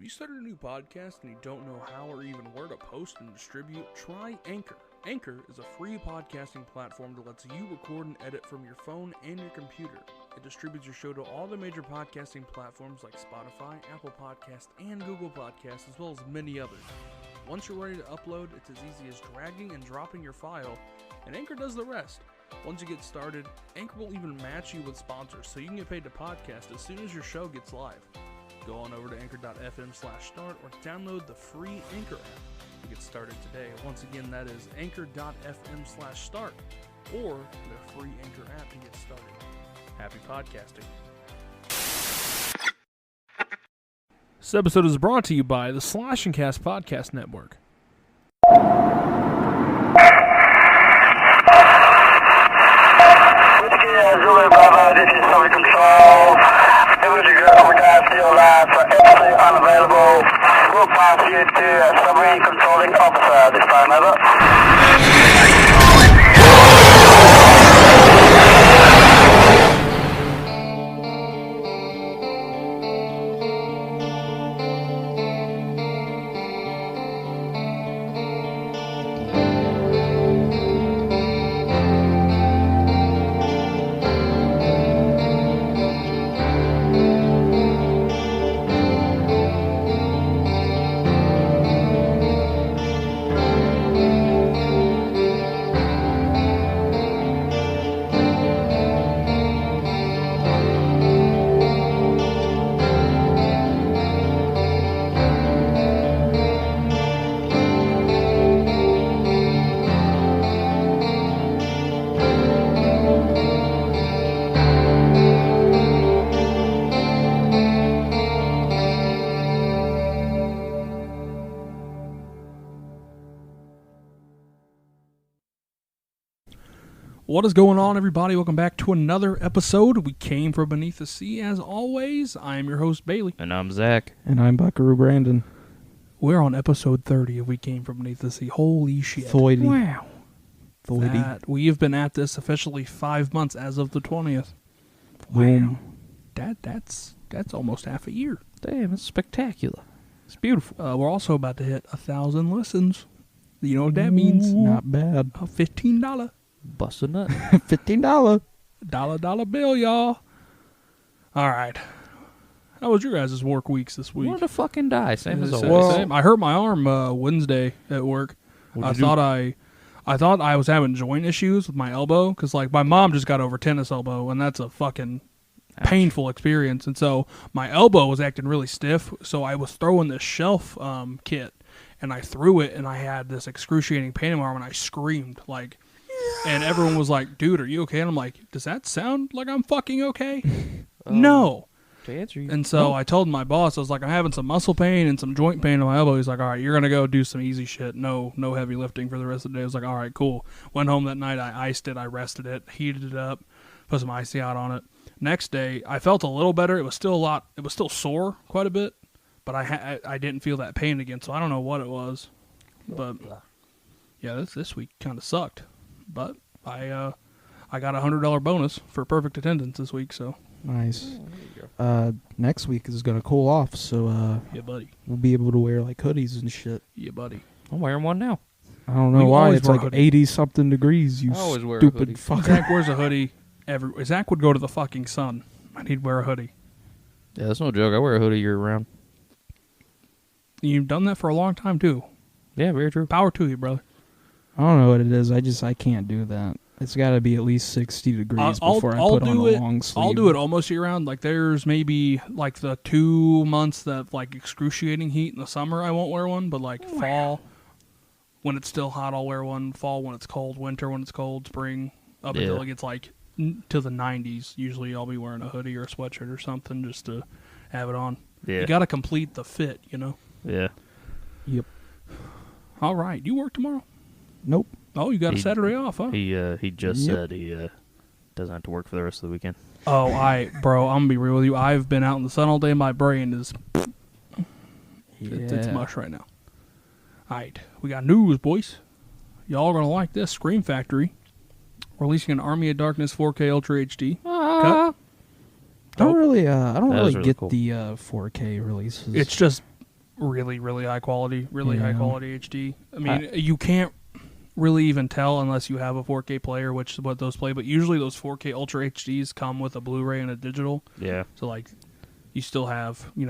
If you started a new podcast and you don't know how or even where to post and distribute, try Anchor. Anchor is a free podcasting platform that lets you record and edit from your phone and your computer. It distributes your show to all the major podcasting platforms like Spotify, Apple Podcasts, and Google Podcasts, as well as many others. Once you're ready to upload, it's as easy as dragging and dropping your file, and Anchor does the rest. Once you get started, Anchor will even match you with sponsors, so you can get paid to podcast as soon as your show gets live. Go on over to anchor.fm/start or download the free Anchor app to get started today. Once again, that is anchor.fm/start or the free Anchor app to get started. Happy podcasting. This episode is brought to you by the Slash and Cast Podcast Network. This is Summit Control. It was overtime still live for absolutely unavailable. We'll pass you to submarine controlling officer this time, over. What is going on, everybody? Welcome back to another episode. We came from beneath the sea, as always. I am your host, Bailey. And I'm Zach. And I'm Buckaroo Brandon. We're on episode 30 of We Came From Beneath the Sea. Holy shit. 30. Wow. 30. We have been at this officially 5 months as of the 20th. Wow. That's almost half a year. Damn, it's spectacular. It's beautiful. We're also about to hit 1,000 listens. You know what that means? Not bad. A $15. Bust a nut. $15. Dollar bill, y'all. All right. How was your guys' work weeks this week? Want to fucking die. Same as Same, always. same. I hurt my arm Wednesday at work. I thought I was having joint issues with my elbow because, like, my mom just got over tennis elbow, and that's a fucking painful experience. And so my elbow was acting really stiff, so I was throwing this shelf kit, and I threw it, and I had this excruciating pain in my arm, and I screamed, like... And everyone was like, dude, are you okay? And I'm like, does that sound like I'm fucking okay? No. To answer you. And so I told my boss, I was like, I'm having some muscle pain and some joint pain in my elbow. He's like, all right, you're going to go do some easy shit. No heavy lifting for the rest of the day. I was like, all right, cool. Went home that night. I iced it. I rested it, heated it up, put some icy out on it. Next day, I felt a little better. It was still sore quite a bit, but I didn't feel that pain again. So I don't know what it was. But yeah, this week kind of sucked. But I got a $100 bonus for perfect attendance this week, so Nice. Next week is going to cool off, so yeah, buddy. We'll be able to wear like hoodies and shit. Yeah, buddy. I'm wearing one now. I don't know We why. always It's wear like hoodie. 80-something degrees, you I always wear a stupid hoodie. fucker. Zach wears a hoodie. Zach would go to the fucking sun, and he'd wear a hoodie. Yeah, that's no joke. I wear a hoodie year round. You've done that for a long time, too. Yeah, very true. Power to you, brother. I don't know what it is. I can't do that. It's got to be at least 60 degrees before I put on a long sleeve. I'll do it almost year round. Like, there's maybe, like, the 2 months that, like, excruciating heat in the summer, I won't wear one. But, like, fall, when it's still hot, I'll wear one. Fall, when it's cold. Winter, when it's cold. Spring, up until it gets, like, to the 90s. Usually I'll be wearing a hoodie or a sweatshirt or something just to have it on. Yeah. You got to complete the fit, you know? Yeah. Yep. All right. You work tomorrow? Nope. Oh, you got a Saturday off, huh? He just said he doesn't have to work for the rest of the weekend. Oh, bro, I'm going to be real with you. I've been out in the sun all day. My brain is... It's mush right now. All right. We got news, boys. Y'all are going to like this. Scream Factory releasing an Army of Darkness 4K Ultra HD. Cut. I don't really That was really get cool. the 4K releases. It's just really, really high quality, high quality HD. I mean, you can't really even tell unless you have a 4K player, which is what those play. But usually those 4K Ultra HDs come with a Blu-ray and a digital. Yeah. So like, you still have, you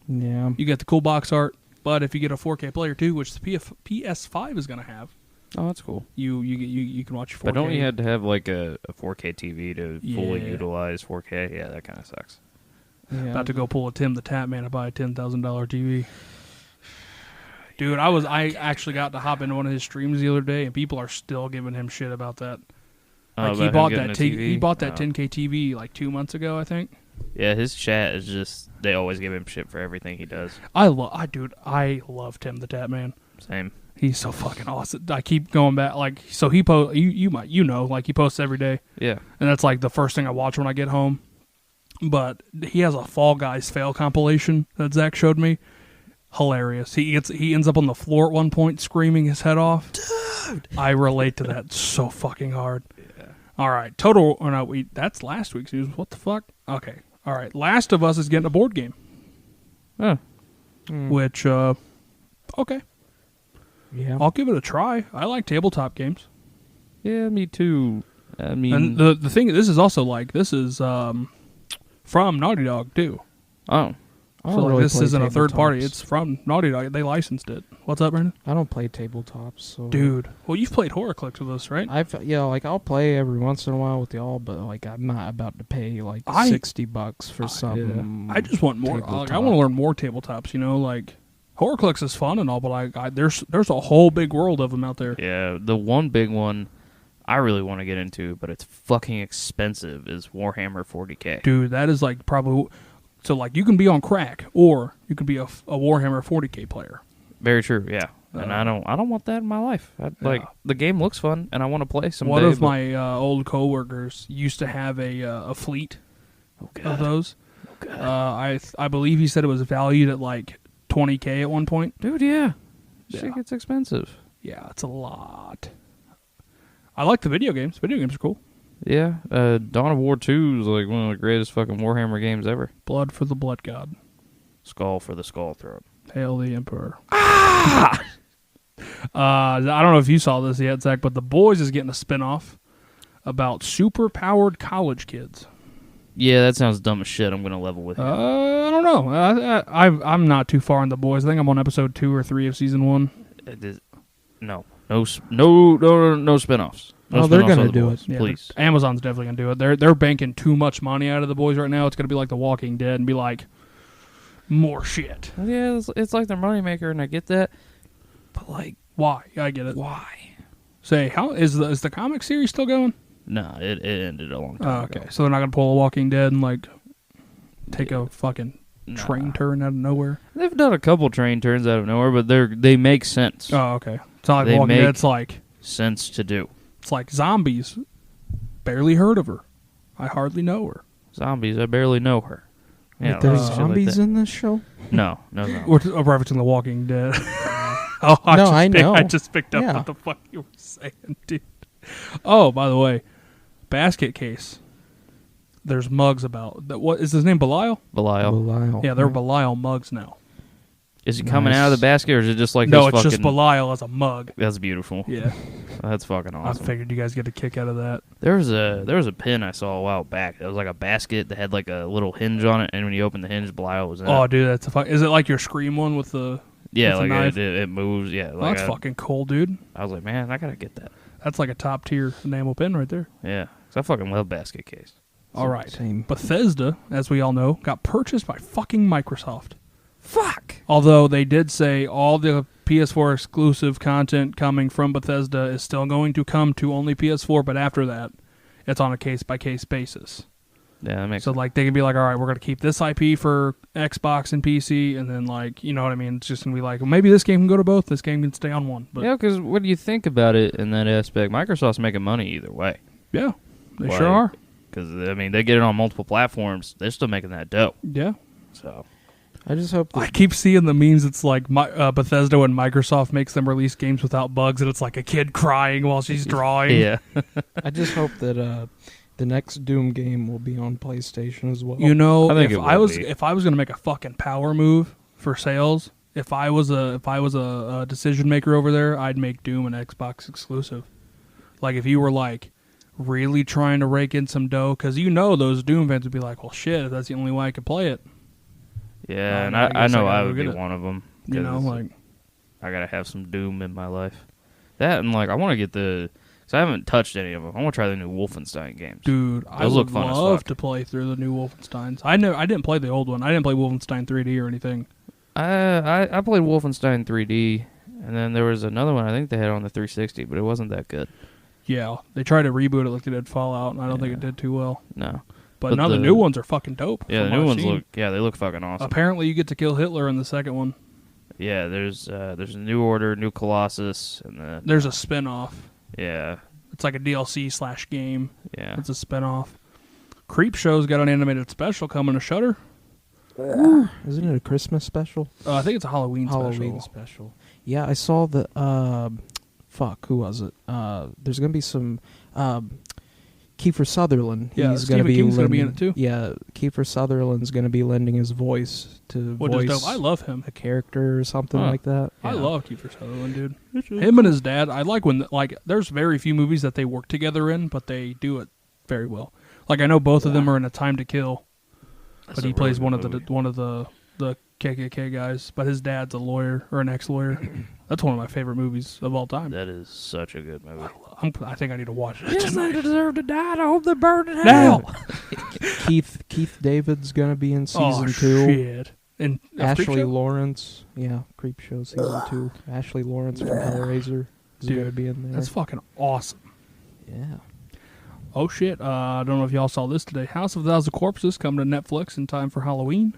Yeah. you get the cool box art. But if you get a 4K player too, which the PS5 is going to have, Oh, that's cool. you can watch 4K. But don't you have to have like a 4K TV to fully utilize 4K? Yeah, that kind of sucks. Yeah. About to go pull a Tim the Tap Man and buy a $10,000 TV. Dude, I actually got to hop into one of his streams the other day, and people are still giving him shit about that. Like he bought that he bought that 10K TV like 2 months ago, I think. Yeah, his chat is just, they always give him shit for everything he does. I love Tim the Tap Man. Same. He's so fucking awesome. I keep going back, like, so he posts, like he posts every day. Yeah. And that's like the first thing I watch when I get home. But he has a Fall Guys fail compilation that Zach showed me. Hilarious. He ends up on the floor at one point screaming his head off. Dude! I relate to that so fucking hard. Yeah. All right. Total, or no, that's last week's news. What the fuck? Okay. All right. Last of Us is getting a board game. Huh. Which, okay. Yeah. I'll give it a try. I like tabletop games. Yeah, me too. I mean, and the thing, this is from Naughty Dog too. Oh. So like, this isn't a third party. It's from Naughty Dog. They licensed it. What's up, Brandon? I don't play tabletops, so dude. Well, you've played HorrorClix with us, right? Like I'll play every once in a while with y'all, but like I'm not about to pay like $60 for some. I just want more. Like, I want to learn more tabletops. Like HorrorClix is fun and all, but there's a whole big world of them out there. Yeah, the one big one I really want to get into, but it's fucking expensive, is Warhammer 40K. Dude, that is like probably. So, like, you can be on crack, or you could be a Warhammer 40K player. Very true, yeah. And I don't want that in my life. The game looks fun, and I want to play someday. One of my old coworkers used to have a fleet of those. Oh, God. I believe he said it was valued at like $20K at one point. Dude, yeah. Shit gets expensive. Yeah, it's a lot. I like the video games. Video games are cool. Yeah, Dawn of War 2 is like one of the greatest fucking Warhammer games ever. Blood for the Blood God. Skull for the Skull Throat. Hail the Emperor. Ah! I don't know if you saw this yet, Zach, but The Boys is getting a spinoff about super-powered college kids. Yeah, that sounds dumb as shit. I'm going to level with you. I don't know. I'm not too far in The Boys. I think I'm on episode 2 or 3 of season 1. No spinoffs. No, they're going to do it. Yeah, please. Amazon's definitely going to do it. They're banking too much money out of The Boys right now. It's going to be like The Walking Dead and be like, more shit. Yeah, it's like their moneymaker, and I get that. But, like... Why? I get it. Why? Say, how is the comic series still going? No, it ended a long time ago. Okay, so they're not going to pull a Walking Dead and, like, take a fucking train turn out of nowhere? They've done a couple train turns out of nowhere, but they make sense. Oh, okay. It's not like Walking Dead. It's like... sense to do. It's like zombies. Barely heard of her. I hardly know her. Zombies, I barely know her. Yeah, there's zombies in this show? No zombies. We're referencing The Walking Dead. I know. I just picked up what the fuck you were saying, dude. Oh, by the way, basket case. There's mugs about. What is his name? Belial? Belial. Yeah, they're Belial mugs now. Is it coming out of the basket, or is it just like no? It's just Belial as a mug. That's beautiful. Yeah, that's fucking awesome. I figured you guys get a kick out of that. There was a pin I saw a while back. It was like a basket that had like a little hinge on it, and when you open the hinge, Belial was in it. Oh, dude, that's is it like your Scream one with the? Yeah, with like it moves. Yeah, that's fucking cool, dude. I was like, man, I gotta get that. That's like a top tier enamel pin right there. Yeah, because I fucking love basket case. All right, Bethesda, as we all know, got purchased by fucking Microsoft. Fuck. Although they did say all the PS4 exclusive content coming from Bethesda is still going to come to only PS4, but after that, it's on a case-by-case basis. Yeah, that makes sense. So, like, they can be like, all right, we're going to keep this IP for Xbox and PC, and then, like, you know what I mean? It's just going to be like, well, maybe this game can go to both, this game can stay on one. But yeah, because what do you think about it in that aspect? Microsoft's making money either way. Yeah, they sure are. Because, I mean, they get it on multiple platforms. They're still making that dough. Yeah. So... I just hope I keep seeing the memes. It's like Bethesda and Microsoft makes them release games without bugs, and it's like a kid crying while she's drawing. Yeah. I just hope that the next Doom game will be on PlayStation as well. You know, I think if I was going to make a fucking power move for sales, if I was a decision maker over there, I'd make Doom an Xbox exclusive. Like if you were like really trying to rake in some dough, because those Doom fans would be like, well, shit, if that's the only way I could play it. Yeah, and I know I would be one of them. Like I gotta have some Doom in my life. That and like I want to get because I haven't touched any of them. I want to try the new Wolfenstein games. Dude, I would love to play through the new Wolfensteins. I didn't play the old one. I didn't play Wolfenstein 3D or anything. I played Wolfenstein 3D, and then there was another one I think they had on the 360, but it wasn't that good. Yeah, they tried to reboot it like they did Fallout, and I don't think it did too well. No. But the new ones are fucking dope. Yeah, the new ones they look fucking awesome. Apparently you get to kill Hitler in the second one. Yeah, there's a New Order, New Colossus, and there's a spin-off. Yeah. It's like a DLC / game. Yeah. It's a spin-off. Creepshow's got an animated special coming to Shudder. Isn't it a Christmas special? I think it's a Halloween special. Yeah, I saw the who was it? There's gonna be some Kiefer Sutherland. Yeah, he's Stephen King's gonna be in it too. Yeah, Kiefer Sutherland's gonna be lending his voice to voice dope. I love him. A character or something like that. Yeah. I love Kiefer Sutherland, dude. Him and his dad. I like when there's very few movies that they work together in, but they do it very well. Like I know both of them are in A Time to Kill, but he plays one of the KKK guys. But his dad's a lawyer or an ex-lawyer. That's one of my favorite movies of all time. That is such a good movie. I think I need to watch it. Yes, they deserve to die. I hope they burn in hell. Keith David's gonna be in season 2. Shit. And Ashley Lawrence, Creepshow season 2. Ashley Lawrence from Hellraiser is gonna be in there. That's fucking awesome. Yeah. Oh shit! I don't know if y'all saw this today. House of a Thousand Corpses coming to Netflix in time for Halloween.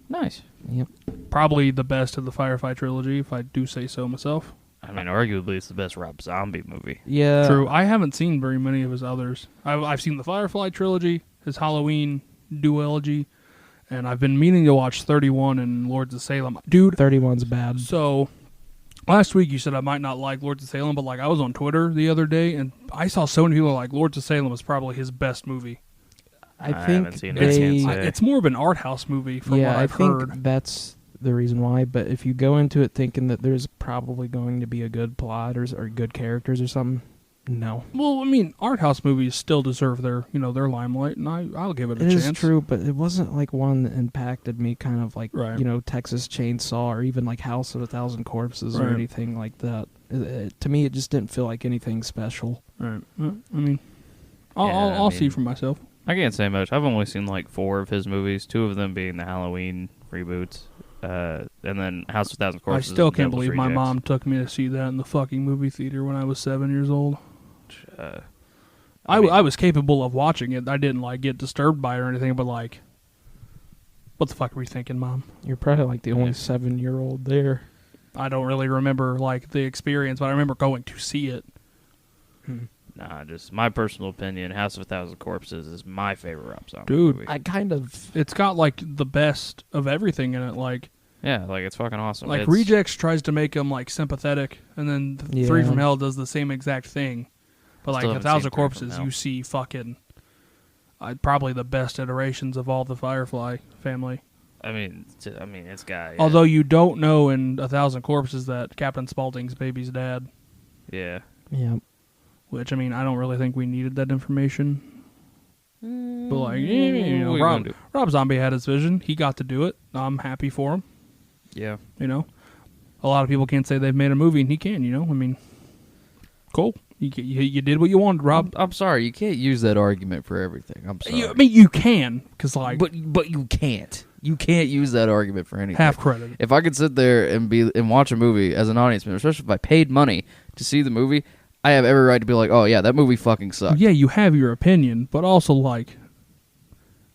Nice. Yep. Probably the best of the Firefly trilogy, if I do say so myself. I mean, arguably, it's the best Rob Zombie movie. Yeah. True. I haven't seen very many of his others. I've seen the Firefly trilogy, his Halloween duology, and I've been meaning to watch 31 and Lords of Salem. Dude, 31's bad. So, last week you said I might not like Lords of Salem, but I was on Twitter the other day, and I saw so many people like Lords of Salem is probably his best movie. I think haven't seen it. It's more of an art house movie from what I've heard. I think that's the reason why. But if you go into it thinking that there's probably going to be a good plot or good characters or something, no. Well, I mean, art house movies still deserve their limelight, and I'll give it a chance. It is true, but it wasn't like one that impacted me kind of like, right. Texas Chainsaw or even like House of a Thousand Corpses or anything like that. To me, it just didn't feel like anything special. Right. I mean, I'll see for myself. I can't say much. I've only seen 4 of his movies, 2 of them being the Halloween reboots, and then House of a Thousand Corpses. I still can't believe my mom took me to see that in the fucking movie theater when I was 7 years old. I was capable of watching it. I didn't get disturbed by it or anything, but what the fuck were you thinking, Mom? You're probably the only 7-year-old there. I don't really remember the experience, but I remember going to see it. Nah, just my personal opinion. House of a Thousand Corpses is my favorite Rob Zombie Dude, movie. It's got the best of everything in it. Yeah, it's fucking awesome. Rejects tries to make him sympathetic, and then Three from Hell does the same exact thing. But A Thousand Corpses, you see fucking probably the best iterations of all the Firefly family. I mean, it's got. Yeah. Although you don't know in A Thousand Corpses that Captain Spaulding's baby's dad. Yeah. Yeah. Which, I don't really think we needed that information. But, Rob Zombie had his vision. He got to do it. I'm happy for him. Yeah. A lot of people can't say they've made a movie, and he can, cool. You did what you wanted, Rob. I'm sorry. You can't use that argument for everything. I'm sorry. You can, because, But you can't. You can't use that argument for anything. Half credit. If I could sit there and watch a movie as an audience member, especially if I paid money to see the movie, I have every right to be like, oh, yeah, that movie fucking sucked. Yeah, you have your opinion, but also,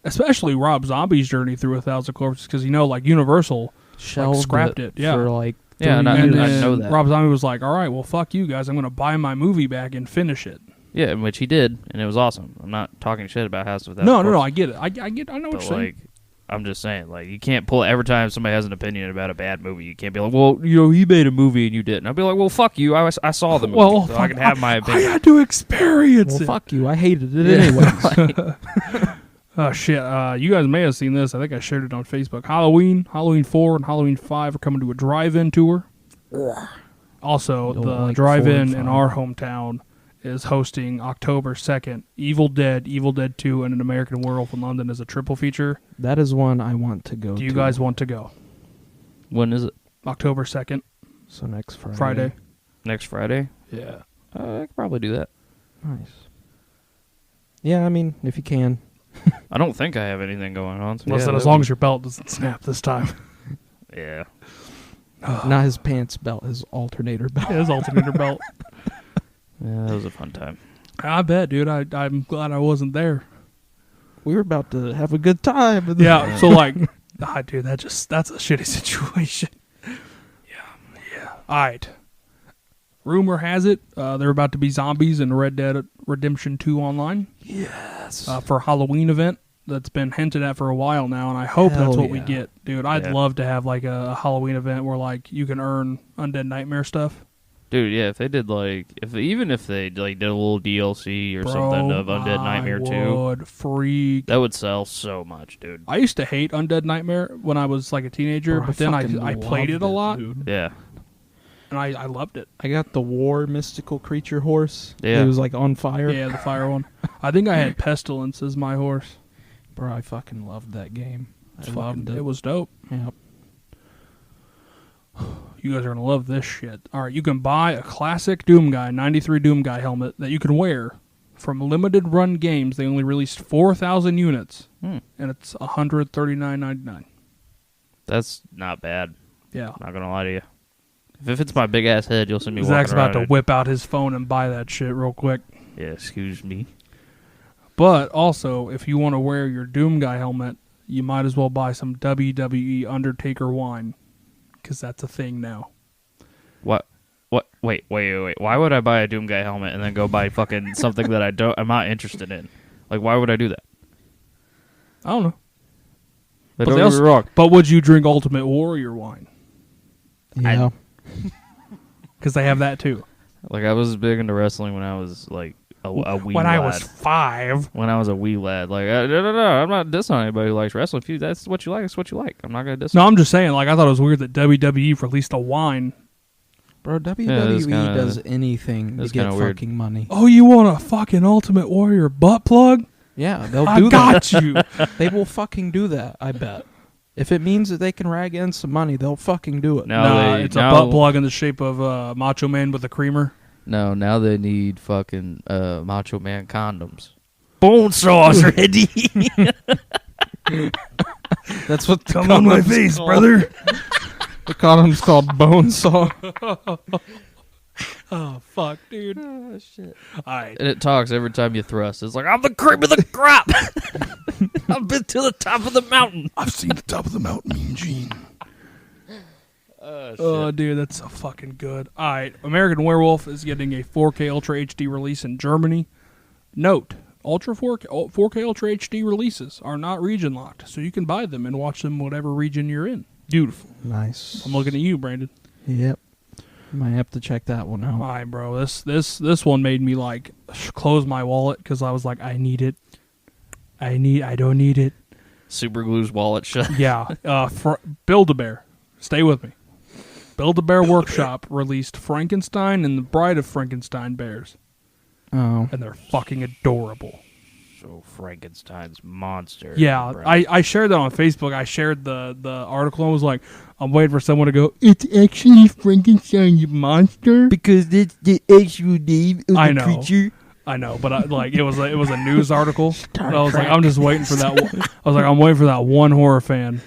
especially Rob Zombie's journey through A Thousand Corpses, because, Universal scrapped it. Yeah. For, I know that. Rob Zombie was like, all right, well, fuck you guys. I'm going to buy my movie back and finish it. Yeah, which he did, and it was awesome. I'm not talking shit about House of a Thousand Corpses. No, I get it. I know what you're saying. I'm just saying, you can't pull every time somebody has an opinion about a bad movie. You can't be like, well, he made a movie and you didn't. I'll be like, well, fuck you. I saw the movie, so I can have my opinion. I had to experience it. Well, fuck you. I hated it anyway. Oh, shit. You guys may have seen this. I think I shared it on Facebook. Halloween 4, and Halloween 5 are coming to a drive-in tour. Also, Don't the like 4 and drive-in in 5. our hometown is hosting October 2nd Evil Dead 2, and An American Werewolf in London as a triple feature. That is one I want to go to. Do you guys want to go? When is it? October 2nd. So next Friday. Friday. Next Friday? Yeah. I could probably do that. Nice. Yeah, I mean, if you can. I don't think I have anything going on. So Listen, as long as your belt doesn't snap this time. Yeah. Not his pants belt, his alternator belt. His alternator belt. Yeah, that was a fun time. I bet, dude. I'm glad I wasn't there. We were about to have a good time. Yeah, so like, dude, that's a shitty situation. Yeah. All right. Rumor has it they're about to be zombies in Red Dead Redemption 2 Online. Yes. For a Halloween event that's been hinted at for a while now, and I hope Hell that's what we yeah. get, dude. I'd love to have like a Halloween event where like you can earn Undead Nightmare stuff. Dude, yeah, if they did like, if they did a little DLC or Bro, something of Undead Nightmare 2, would freak. that would sell so much, dude. I used to hate Undead Nightmare when I was like a teenager, Bro, but then fucking I played it loved a lot, dude. Yeah. and I loved it. I got the war mystical creature horse. Yeah. It was like on fire. Yeah, the fire one. I think I had Pestilence as my horse. Bro, I fucking loved that game. I It loved it. It was dope. Yep. You guys are going to love this shit. All right, you can buy a classic Doom Guy, 93 Doom Guy helmet that you can wear from limited run games. They only released 4,000 units, and it's $139.99. That's not bad. Yeah. Not gonna lie to you. If it's my big ass head, you'll see me Zach's walking about to around. whip out his phone and buy that shit real quick. Yeah, excuse me. But also, if you want to wear your Doom Guy helmet, you might as well buy some WWE Undertaker wine, because that's a thing now. What? Wait. Why would I buy a Doom Guy helmet and then go buy fucking something that I'm not interested in? Like, why would I do that? I don't know. But don't get me wrong. But would you drink Ultimate Warrior wine? Yeah. Because they have that too. Like, I was big into wrestling when I was like a wee When lad. I was 5. When I was a wee lad. Like, no. I'm not dissing anybody who likes wrestling. If that's what you like, it's what you like. I'm not going to diss No, I'm just saying, like, I thought it was weird that WWE released a wine. Bro, that's WWE kinda- does anything to that's get kinda weird. fucking money. Oh, you want a fucking Ultimate Warrior butt plug? Yeah, they'll I do got you. that. They will fucking do that, I bet. If it means that they can rag in some money, they'll fucking do it. No. Nah, it's a butt plug in the shape of Macho Man with a creamer. No, now they need fucking Macho Man condoms. Bone saws ready. That's what the Come on my condom's face, called. brother. The condom's called Bone Saw. Oh, fuck, dude. Oh, shit. All right. And it talks every time you thrust. It's like, I'm the cream of the crop. I've been to the top of the mountain. I've seen the top of the mountain, Mean Gene. Oh, shit. Oh, dude, that's so fucking good. All right, American Werewolf is getting a 4K Ultra HD release in Germany. Note, 4K Ultra HD releases are not region locked, so you can buy them and watch them whatever region you're in. Beautiful. Nice. I'm looking at you, Brandon. Yep. Might have to check that one All out. right, bro. This one made me like close my wallet because I was like, I need it. I don't need it. Super glues wallet shut. Yeah. Build-A-Bear. Stay with me. Build-A-Bear Workshop released Frankenstein and the Bride of Frankenstein bears. Oh. And they're fucking adorable. So Frankenstein's monster. Yeah, bro. I shared that on Facebook. I shared the article and was like, I'm waiting for someone to go, it's actually Frankenstein's monster. because it's the actual name of I the know. creature. I know, but it was a news article. So I was like, I'm just waiting for that. I was like, I'm waiting for that one horror fan.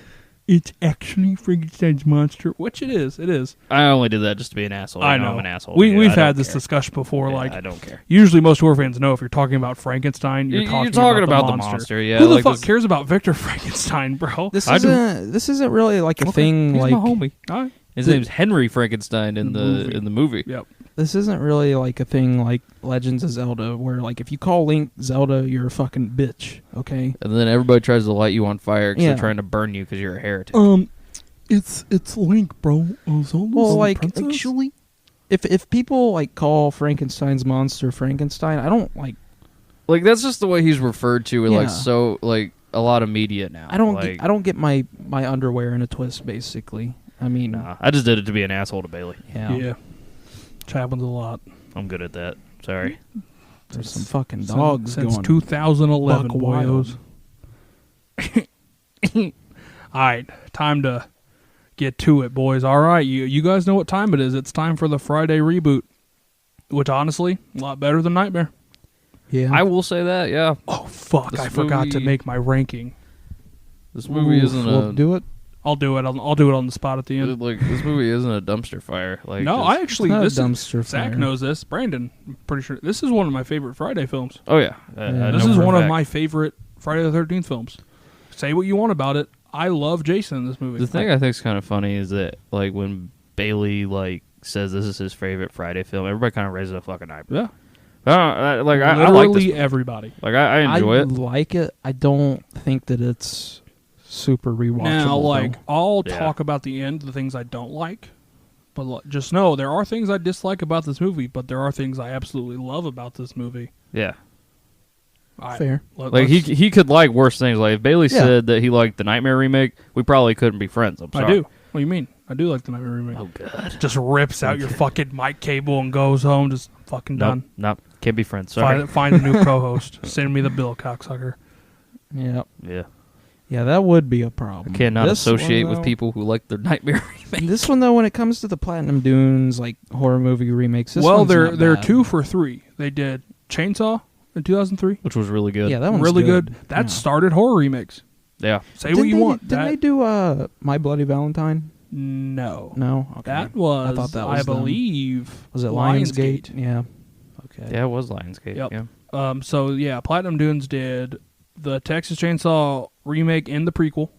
It's actually Frankenstein's monster, which it is. It is. I only did that just to be an asshole. I know. I'm an asshole. We've I had don't this care. discussion before. Yeah, like, I don't care. usually most horror fans know if you're talking about Frankenstein, you're talking about the the monster. monster. Yeah, Who the like fuck this- cares about Victor Frankenstein, bro? This I do. isn't really like a thing He's like my homie. All right. His name's Henry Frankenstein in the movie. Yep. this isn't really like a thing like Legends of Zelda where like if you call Link Zelda, you're a fucking bitch, okay? And then everybody tries to light you on fire because Yeah. they're trying to burn you because you're a heretic. It's Link, bro. Well, like actually, if people like call Frankenstein's monster Frankenstein, I don't like. Like, that's just the way he's referred to. And Yeah. like, so, like, a lot of media now. I don't get my underwear in a twist. Basically, I mean, Nah, I just did it to be an asshole to Bailey. yeah. Which happens a lot. I'm good at that. Sorry. There's some fucking dogs since going 2011, buck wild. boyos. All right, time to get to it, boys. All right, you guys know what time it is. It's time for the Friday reboot, which honestly, a lot better than Nightmare. Yeah, I will say that, yeah. Oh fuck! This I forgot to movie- make my ranking. This movie isn't we'll do it. I'll do it. I'll do it on the spot at the end. like this movie isn't a dumpster fire. Like No, just- I actually It's this not a is, dumpster Zach fire. knows this. Brandon, I'm pretty sure this is one of my favorite Friday films. Oh yeah. Yeah. This know is for a one of fact. my favorite Friday the 13th films. Say what you want about it. I love Jason in this movie. The thing I think is kind of funny is that like when Bailey like says this is his favorite Friday film, everybody kind of raises a fucking eyebrow. Yeah. I like this. Literally everybody. Like I enjoy it. like it. I don't think that it's super rewatchable. Now, like, though. I'll Yeah. talk about the end, the things I don't like. But just know, there are things I dislike about this movie, but there are things I absolutely love about this movie. Yeah. All right, Fair. Like he could like worse things. Like if Bailey Yeah. said that he liked the Nightmare remake, we probably couldn't be friends. I'm sorry. I do. What do you mean? I do like the Nightmare remake. Oh god. Just rips out your fucking mic cable and goes home. Just fucking done. Nope. Can't be friends. Sorry. Find a new co-host. Send me the bill, cocksucker. Yeah, Yeah. yeah, that would be a problem. I cannot This associate one, with though- people who like their Nightmare remake. This one though, when it comes to the Platinum Dunes like horror movie remakes, this Well, one's they're not they're bad. 2 for 3. They did Chainsaw in 2003. Which was really good. Yeah, that one's Really good. That Yeah. started horror remakes. Yeah. Say what you want. Didn't they do My Bloody Valentine? No. No, okay. That was, I thought that was I them. believe, Was it Lionsgate? Yeah. Okay. Yeah, it was Lionsgate. Yep. Yeah. So, yeah, Platinum Dunes did the Texas Chainsaw remake and the prequel.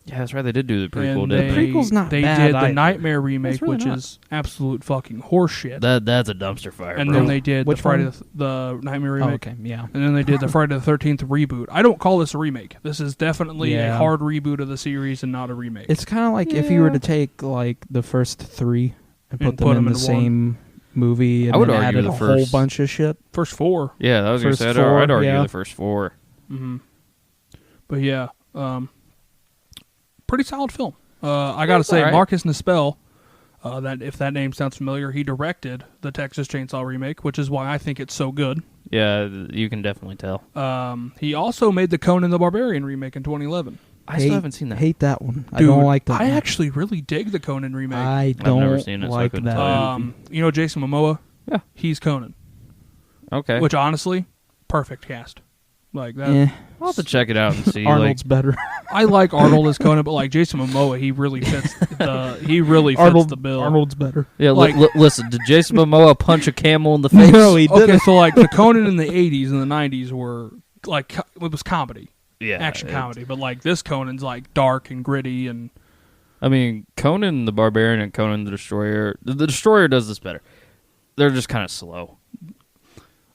Yeah, that's right. They did do the prequel, And didn't they, they? prequel's not They bad did the either. Nightmare remake, really which not. is absolute fucking horseshit. That's a dumpster fire. And bro. then they did Which the Friday one? the Nightmare Oh, remake. okay. Yeah. And then they did the Friday the 13th reboot. I don't call this a remake. This is definitely a Yeah. hard reboot of the series and not a remake. It's kind of like if you were to take like the first 3 and put them in the into one. same movie and I would then argue added the a whole first- bunch of shit. First 4. Yeah, I was going to First say, I'd 4, argue yeah. the first 4. Mm-hmm. But yeah, pretty solid film. I gotta say, alright. Marcus Nispel, that if that name sounds familiar, he directed the Texas Chainsaw remake, which is why I think it's so good. Yeah, you can definitely tell. He also made the Conan the Barbarian remake in 2011. I still haven't seen that. Hate that one. I Dude, don't like that I one. actually really dig the Conan remake. I don't never seen it, so I like couldn't that. tell you. You know Jason Momoa? Yeah. He's Conan. Okay. Which honestly, perfect cast. Like that. Eh, I'll have to check it out and see. Arnold's better. I like Arnold as Conan, but like Jason Momoa, he really fits the bill. Arnold's better. Yeah, like- listen, did Jason Momoa punch a camel in the face? No, he Okay, didn't. so like the Conan in the 80s and the 90s were like it was comedy, Yeah. action it- comedy, but like this Conan's like dark and gritty and I mean, Conan the Barbarian and Conan the Destroyer. The Destroyer does this better. They're just kind of slow.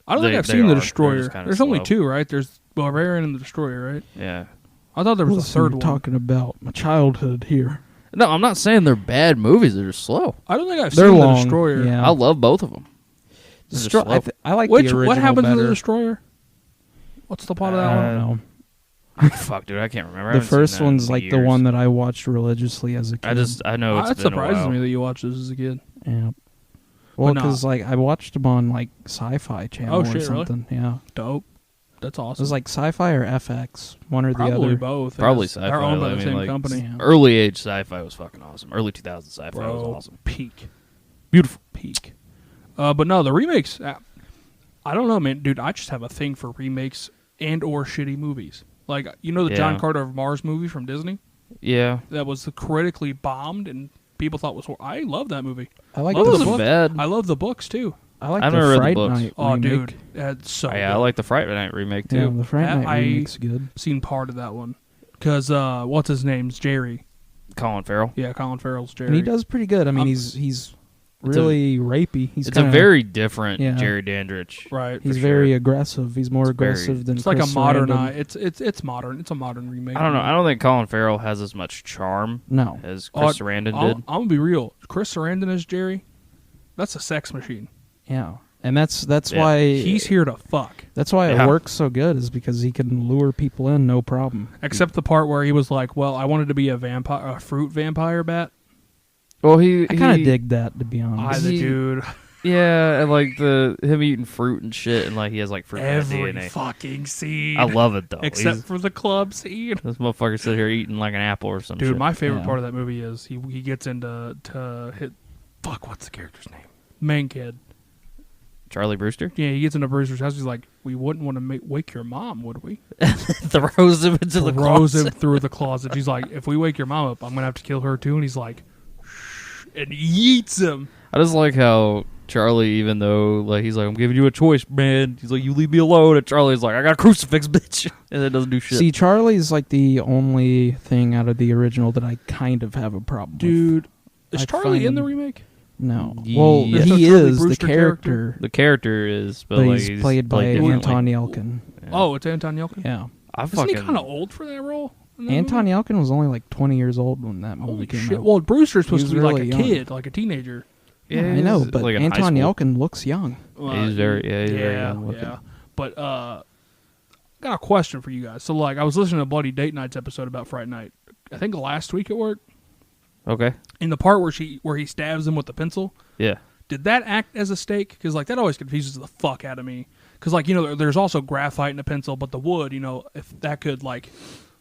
I don't think They- I've they seen the are. They're Destroyer. just kinda There's only slow. 2, right? There's Barbarian and the Destroyer, right? Yeah. I thought there was Listen, a third we're one. talking about my childhood here. No, I'm not saying they're bad movies. They're just slow. I don't think I've They're seen long. the Destroyer. Yeah. I love both of them. They're just slow. I like Which the original what happens better. to the Destroyer? What's the plot of that I one? don't know. Fuck, dude, I can't remember. I The haven't seen first that one's in like the years. one that I watched religiously as a kid. I know it's That been a surprises while. me that you watched this as a kid. Yeah. Well, But because like I watched them on like Sci-Fi Channel Oh, or shit, really? something. Yeah. Dope. That's It awesome. was like Sci-Fi or FX, one or the Probably other. both. Probably It's- sci-fi. They're owned by I the mean, same like, company. Yeah. Early age sci-fi was fucking awesome. Early 2000s sci-fi Bro, was awesome. peak. Beautiful. Peak. But no, the remakes, I don't know, man. Dude, I just have a thing for remakes and or shitty movies. Like, you know the John Yeah. Carter of Mars movie from Disney? Yeah. That was critically bombed and people thought was horrible. I love that movie. I like Love It the the wasn't book. bad. I love the books, too. I like I've the never read the Fright books. Night Oh, remake. dude. That's so Yeah, good. I like the Fright Night remake too. Yeah, the Fright Night I- remake's good. Seen part of that one. Because, what's his name's Jerry. Colin Farrell. Yeah, Colin Farrell's Jerry. And he does pretty good. I mean, I'm- he's really rapey. He's It's kinda, a very different yeah. Jerry Dandridge. Right. He's for very sure. aggressive. He's more It's very- aggressive than It's like a Chris modern. Sarandon. It's modern. It's a modern remake. I don't know. I don't think Colin Farrell has as much charm No. as Chris Sarandon did. I'm gonna be real. Chris Sarandon as Jerry. That's a sex machine. Yeah. And that's why He's here to fuck. That's why Yeah. it works so good, is because he can lure people in, no problem. Except the part where he was like, "Well, I wanted to be a fruit vampire bat." Well, I kind of dig that, to be honest. Dude, Yeah, and like him eating fruit and shit, and like he has like fruit every DNA. fucking scene. I love it though. Except for the club scene. This motherfucker sit here eating like an apple or some Dude, shit. my favorite Yeah. part of that movie is he gets into hit. Fuck, what's the character's name? Main kid. Charlie Brewster Yeah, he gets into Brewster's house. He's like, "We wouldn't want to wake your mom, would we?" throws him into the Throws him closet. through the closet. He's like, "If we wake your mom up, I'm gonna have to kill her too." And he's like, "Shh," and yeets him. I just like how Charlie, even though like he's like, I'm giving you a choice, man. He's like, you leave me alone, and Charlie's like, I got a crucifix, bitch, and it doesn't do shit. See, Charlie's like the only thing out of the original that I kind of have a problem with. Dude, is I Charlie find in the him- remake? No. Yeah. Well, Is he the Charlie is the Brewster character, the character is, but, but like, he's played by differently. Anton Yelkin. Yeah. Oh, it's Anton Yelchin. Yeah. I Isn't fucking he kind of old for that role? in that Anton movie? Yelkin was only like 20 years old when that movie Holy came shit! out. Well, Brewster's supposed He to be was like a really young. kid, like a teenager. yeah, I know, but like in high Anton school. Yelkin looks young. He's very young looking. Yeah. But got a question for you guys. So, like, I was listening to Bloody Date Night's episode about Friday Night. I think last week at work. Okay. In the part where he stabs him with the pencil. Yeah. Did that act as a stake? Because like that always confuses the fuck out of me. Because like there's also graphite in a pencil, but the wood, if that could like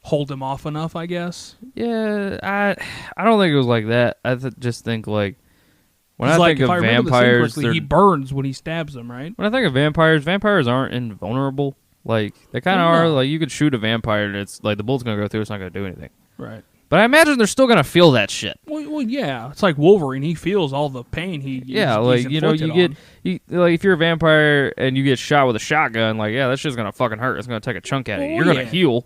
hold him off enough, I guess. Yeah, I don't think it was like that. I just think like when I Like, think if I of remember the scene vampires, correctly, he burns when he stabs him, right? when I think of vampires aren't invulnerable. Like they kind of are. No. Like you could shoot a vampire and it's like the bullet's gonna go through. It's not gonna do anything. Right. But I imagine they're still gonna feel that shit. Well, yeah. It's like Wolverine. He feels all the pain Yeah, he's like inflicted like if you're a vampire and you get shot with a shotgun, like that shit's gonna fucking hurt. It's gonna take a chunk out of you. You're gonna heal,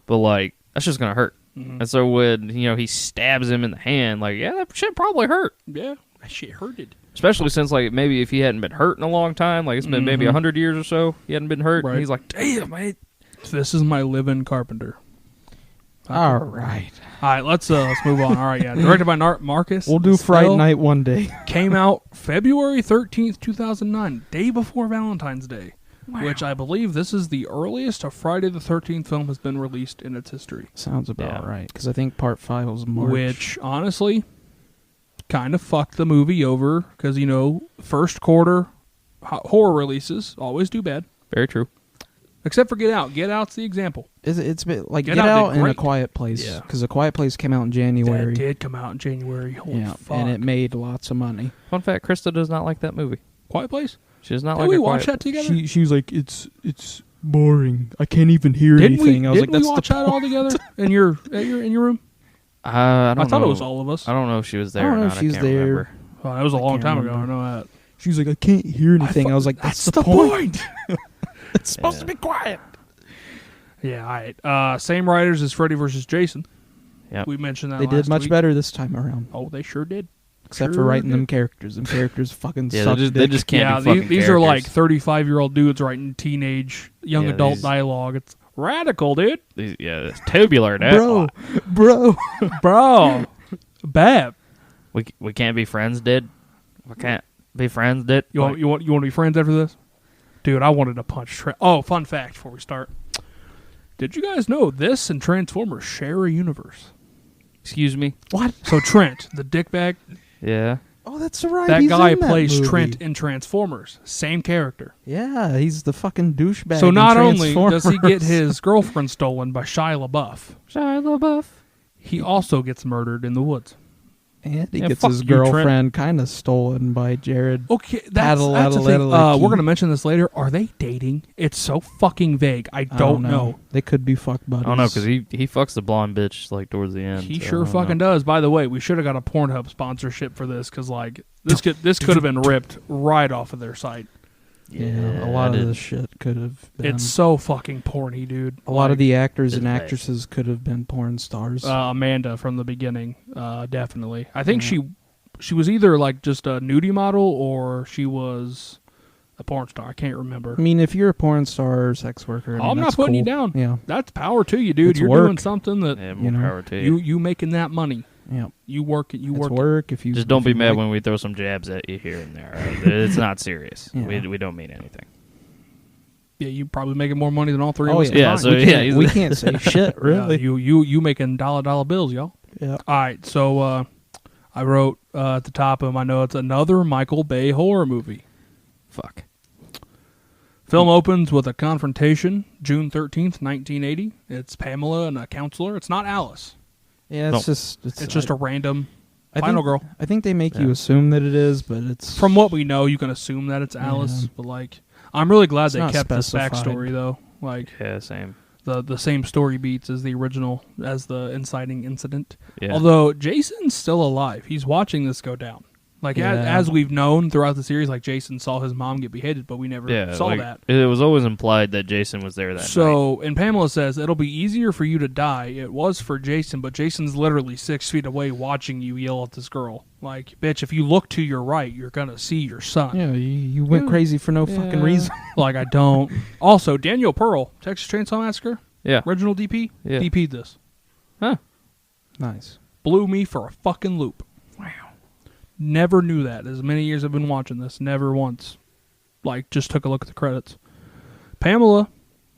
but like that's just gonna hurt. Mhm. And so when he stabs him in the hand, like that shit probably hurt. Yeah, that shit hurted. Especially since like maybe if he hadn't been hurt in a long time, like it's been maybe 100 years or so, he hadn't been hurt. Right. And he's like, damn, mate. This is my living carpenter. All right. All right, let's move on. All right, yeah. Directed by Marcus. We'll do Friday Snell. Night one day. Came out February 13th, 2009, day before Valentine's Day, which I believe this is the earliest a Friday the 13th film has been released in its history. Sounds about Yeah. right. Because I think part 5 was March. Which, honestly, kind of fucked the movie over because, first quarter horror releases always do bad. Very true. Except for Get Out. Get Out's the example. It's been like Get Get Out Out did and A great. Quiet Place. Yeah. Because A Quiet Place came out in January. That did come out in January. Holy Yeah, fuck. and it made lots of money. Fun fact: Krista does not like that movie. Quiet Place? She does not Did like. we A watch Quiet that together? She was like, it's boring. I can't even hear Didn't anything. I was didn't like, we that's watch the that all together in your room? I don't I thought know. it was all of us. I don't know if she was there. I don't or know not. if she's can't there. remember. Oh, that was a long can't time ago. I remember. know that. She was like, I can't hear anything. I was like, that's the point. It's supposed to be quiet. Yeah, all right. Same writers as Freddy vs. Jason. Yep. We mentioned that They last did much week. better this time around. Oh, they sure did. Except Sure for writing did. them characters. Them characters fucking Yeah, suck they dick. just can't Yeah, do fucking these are like characters. 35-year-old dudes writing teenage, young Yeah, adult these- dialogue. It's radical, dude. Yeah, it's tubular, dude. Bro. Bro. Bab. We can't be friends, dude. We can't be friends, dude. You want to be friends after this? Dude, I wanted to punch Trent. Oh, fun fact before we start. Did you guys know this and Transformers share a universe? Excuse me. What? So Trent, the dickbag, Yeah. Oh, that's right. that he's guy in that plays movie. Trent in Transformers. Same character. Yeah, he's the fucking douchebag. So in not only does he get Transformers. his girlfriend stolen by Shia LaBeouf, Shia LaBeouf. he also gets murdered in the woods. and he Yeah, gets fuck his you, Trent. girlfriend kind of stolen by Jared. Okay, that's the thing. Paddle-addle-addle-key. We're going to mention this later. Are they dating? It's so fucking vague. I don't know. They could be fuck buddies. I don't know because he fucks the blonde bitch like towards the end. He so I sure don't fucking know. does. By the way, we should have got a Pornhub sponsorship for this because like this could have been ripped right off of their site. Yeah, a I lot of didn't- this shit could have been. It's so fucking porny, dude. a lot of the actors it's and bad. actresses could have been porn stars. Amanda from the beginning, definitely. I think she was either like just a nudie model or she was a porn star. I can't remember. I mean, if you're a porn star or sex worker, I mean, I'm not that's putting you cool. down. Yeah, That's power to you, dude. It's You're work. doing something that Yeah, more You know, power to you. you making that money. Yeah. You work it. You It's work. work if you Just don't if be you mad like- when we throw some jabs at you here and there. Right? It's not serious. Yeah. We don't mean anything. Yeah, you probably making more money than all three of Oh us. yeah, Yeah, combined. so we yeah, can't, he's- we can't say shit really. Yeah, you making dollar bills, y'all. Yeah. All right, so I wrote at the top of my notes another Michael Bay horror movie. Fuck. Film opens with a confrontation, June 13th, 1980. It's Pamela and a counselor. It's not Alice. Yeah, No. it's Just a random I final think, girl. I think they make Yeah. you assume that it is, but it's From what we know, you can assume that it's Alice, Yeah. but like, I'm really glad It's they not kept this specified. backstory though. Like Yeah, same. the same story beats as the original, as the inciting incident. Yeah. Although Jason's still alive, he's watching this go down. Like Yeah. as we've known throughout the series, like Jason saw his mom get beheaded, but we never yeah, saw like, that. It was always implied that Jason was there that night. So, and Pamela says, it'll be easier for you to die. It was for Jason, but Jason's literally 6 feet away watching you yell at this girl. Like, bitch, if you look to your right, you're going to see your son. yeah, you went crazy for no fucking reason. Like, I don't. Also, Danielle Pearl, Texas Chainsaw Massacre, Yeah. original DP, Yeah. DP'd this. Huh. Nice. Blew me for a fucking loop. Wow. Never knew that. As many years I've been watching this, never once. Like, just took a look at the credits. Pamela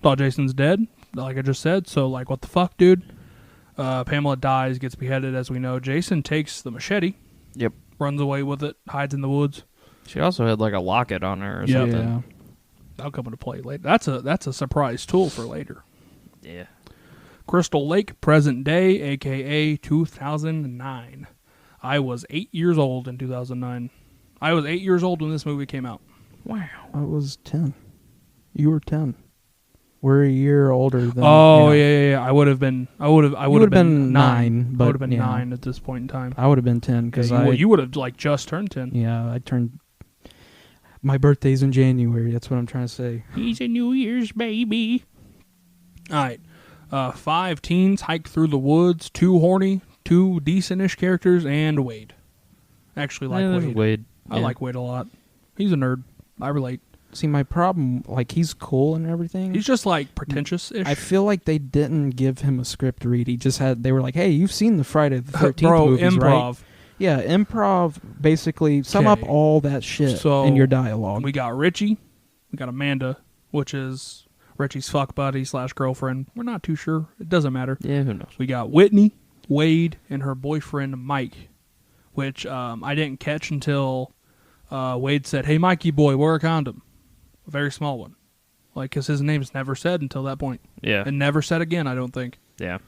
thought Jason's dead, like I just said. So, like, what the fuck, dude? Pamela dies, gets beheaded, as we know. Jason takes the machete, Yep. runs away with it, hides in the woods. She also had like a locket on her or Yeah. something. Yeah. That'll come into play later. That's a surprise tool for later. Yeah. Crystal Lake, present day, a.k.a. 2009. I was 8 years old in 2009. I was 8 years old when this movie came out. Wow. I was 10. You were 10. We're a year older than. Oh you know. yeah. I would have been. I would have would've been been 9, I but, would have been yeah. 9 at this point in time. I would have been 10 because You would have like just turned 10. Yeah, I turned. My birthday's in January. That's what I'm trying to say. He's a New Year's baby. All right. 5 teens hike through the woods. 2 horny, 2 decent-ish characters, and Wade. Actually, like Yeah, Wade. Wade. I Yeah. like Wade a lot. He's a nerd. I relate. See, my problem, like, he's cool and everything. He's just like pretentious-ish. I feel like they didn't give him a script to read. He just had. They were like, "Hey, you've seen the Friday the 13th Bro, movies, right?" improv. Yeah, improv. Basically, sum up Okay. all that shit So, in your dialogue. We got Richie. We got Amanda, which is Richie's fuck buddy / girlfriend. We're not too sure. It doesn't matter. Yeah, who knows? We got Whitney, Wade, and her boyfriend Mike, which I didn't catch until Wade said, "Hey, Mikey boy, wear a condom." A very small one. Like, because his name's never said until that point. Yeah. And never said again, I don't think. Yeah.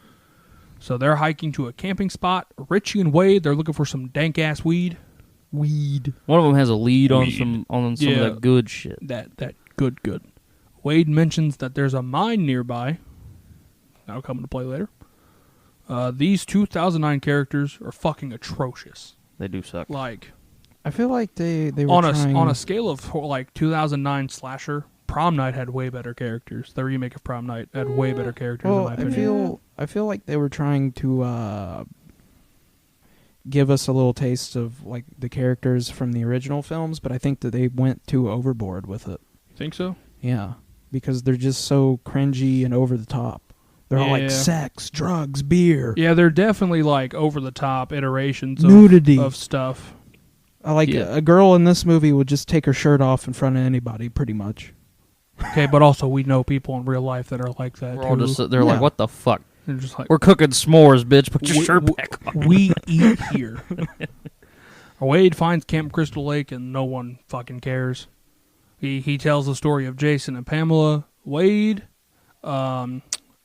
So they're hiking to a camping spot. Richie and Wade, they're looking for some dank-ass weed. Weed. One of them has a lead on Weed. some of Yeah. that good shit. That good. Wade mentions that there's a mine nearby. That'll come into play later. These 2009 characters are fucking atrocious. They do suck. Like, I feel like they were on trying. a scale of like 2009 slasher, Prom Night had way better characters. The remake of Prom Night had way better characters Well, in my opinion. I feel like they were trying to give us a little taste of like the characters from the original films, but I think that they went too overboard with it. You think so? Yeah, because they're just so cringy and over the top. They're all Yeah. like sex, drugs, beer. Yeah, they're definitely like over the top iterations Nudity. of stuff. Like Yeah. a girl in this movie would just take her shirt off in front of anybody, pretty much. Okay, but also we know people in real life that are like that We're all too. just, they're Yeah. like, what the fuck? They're just like, We're cooking s'mores, bitch. Put your We- shirt we- back on. we eat here. Wade finds Camp Crystal Lake and no one fucking cares. He tells the story of Jason and Pamela. Wade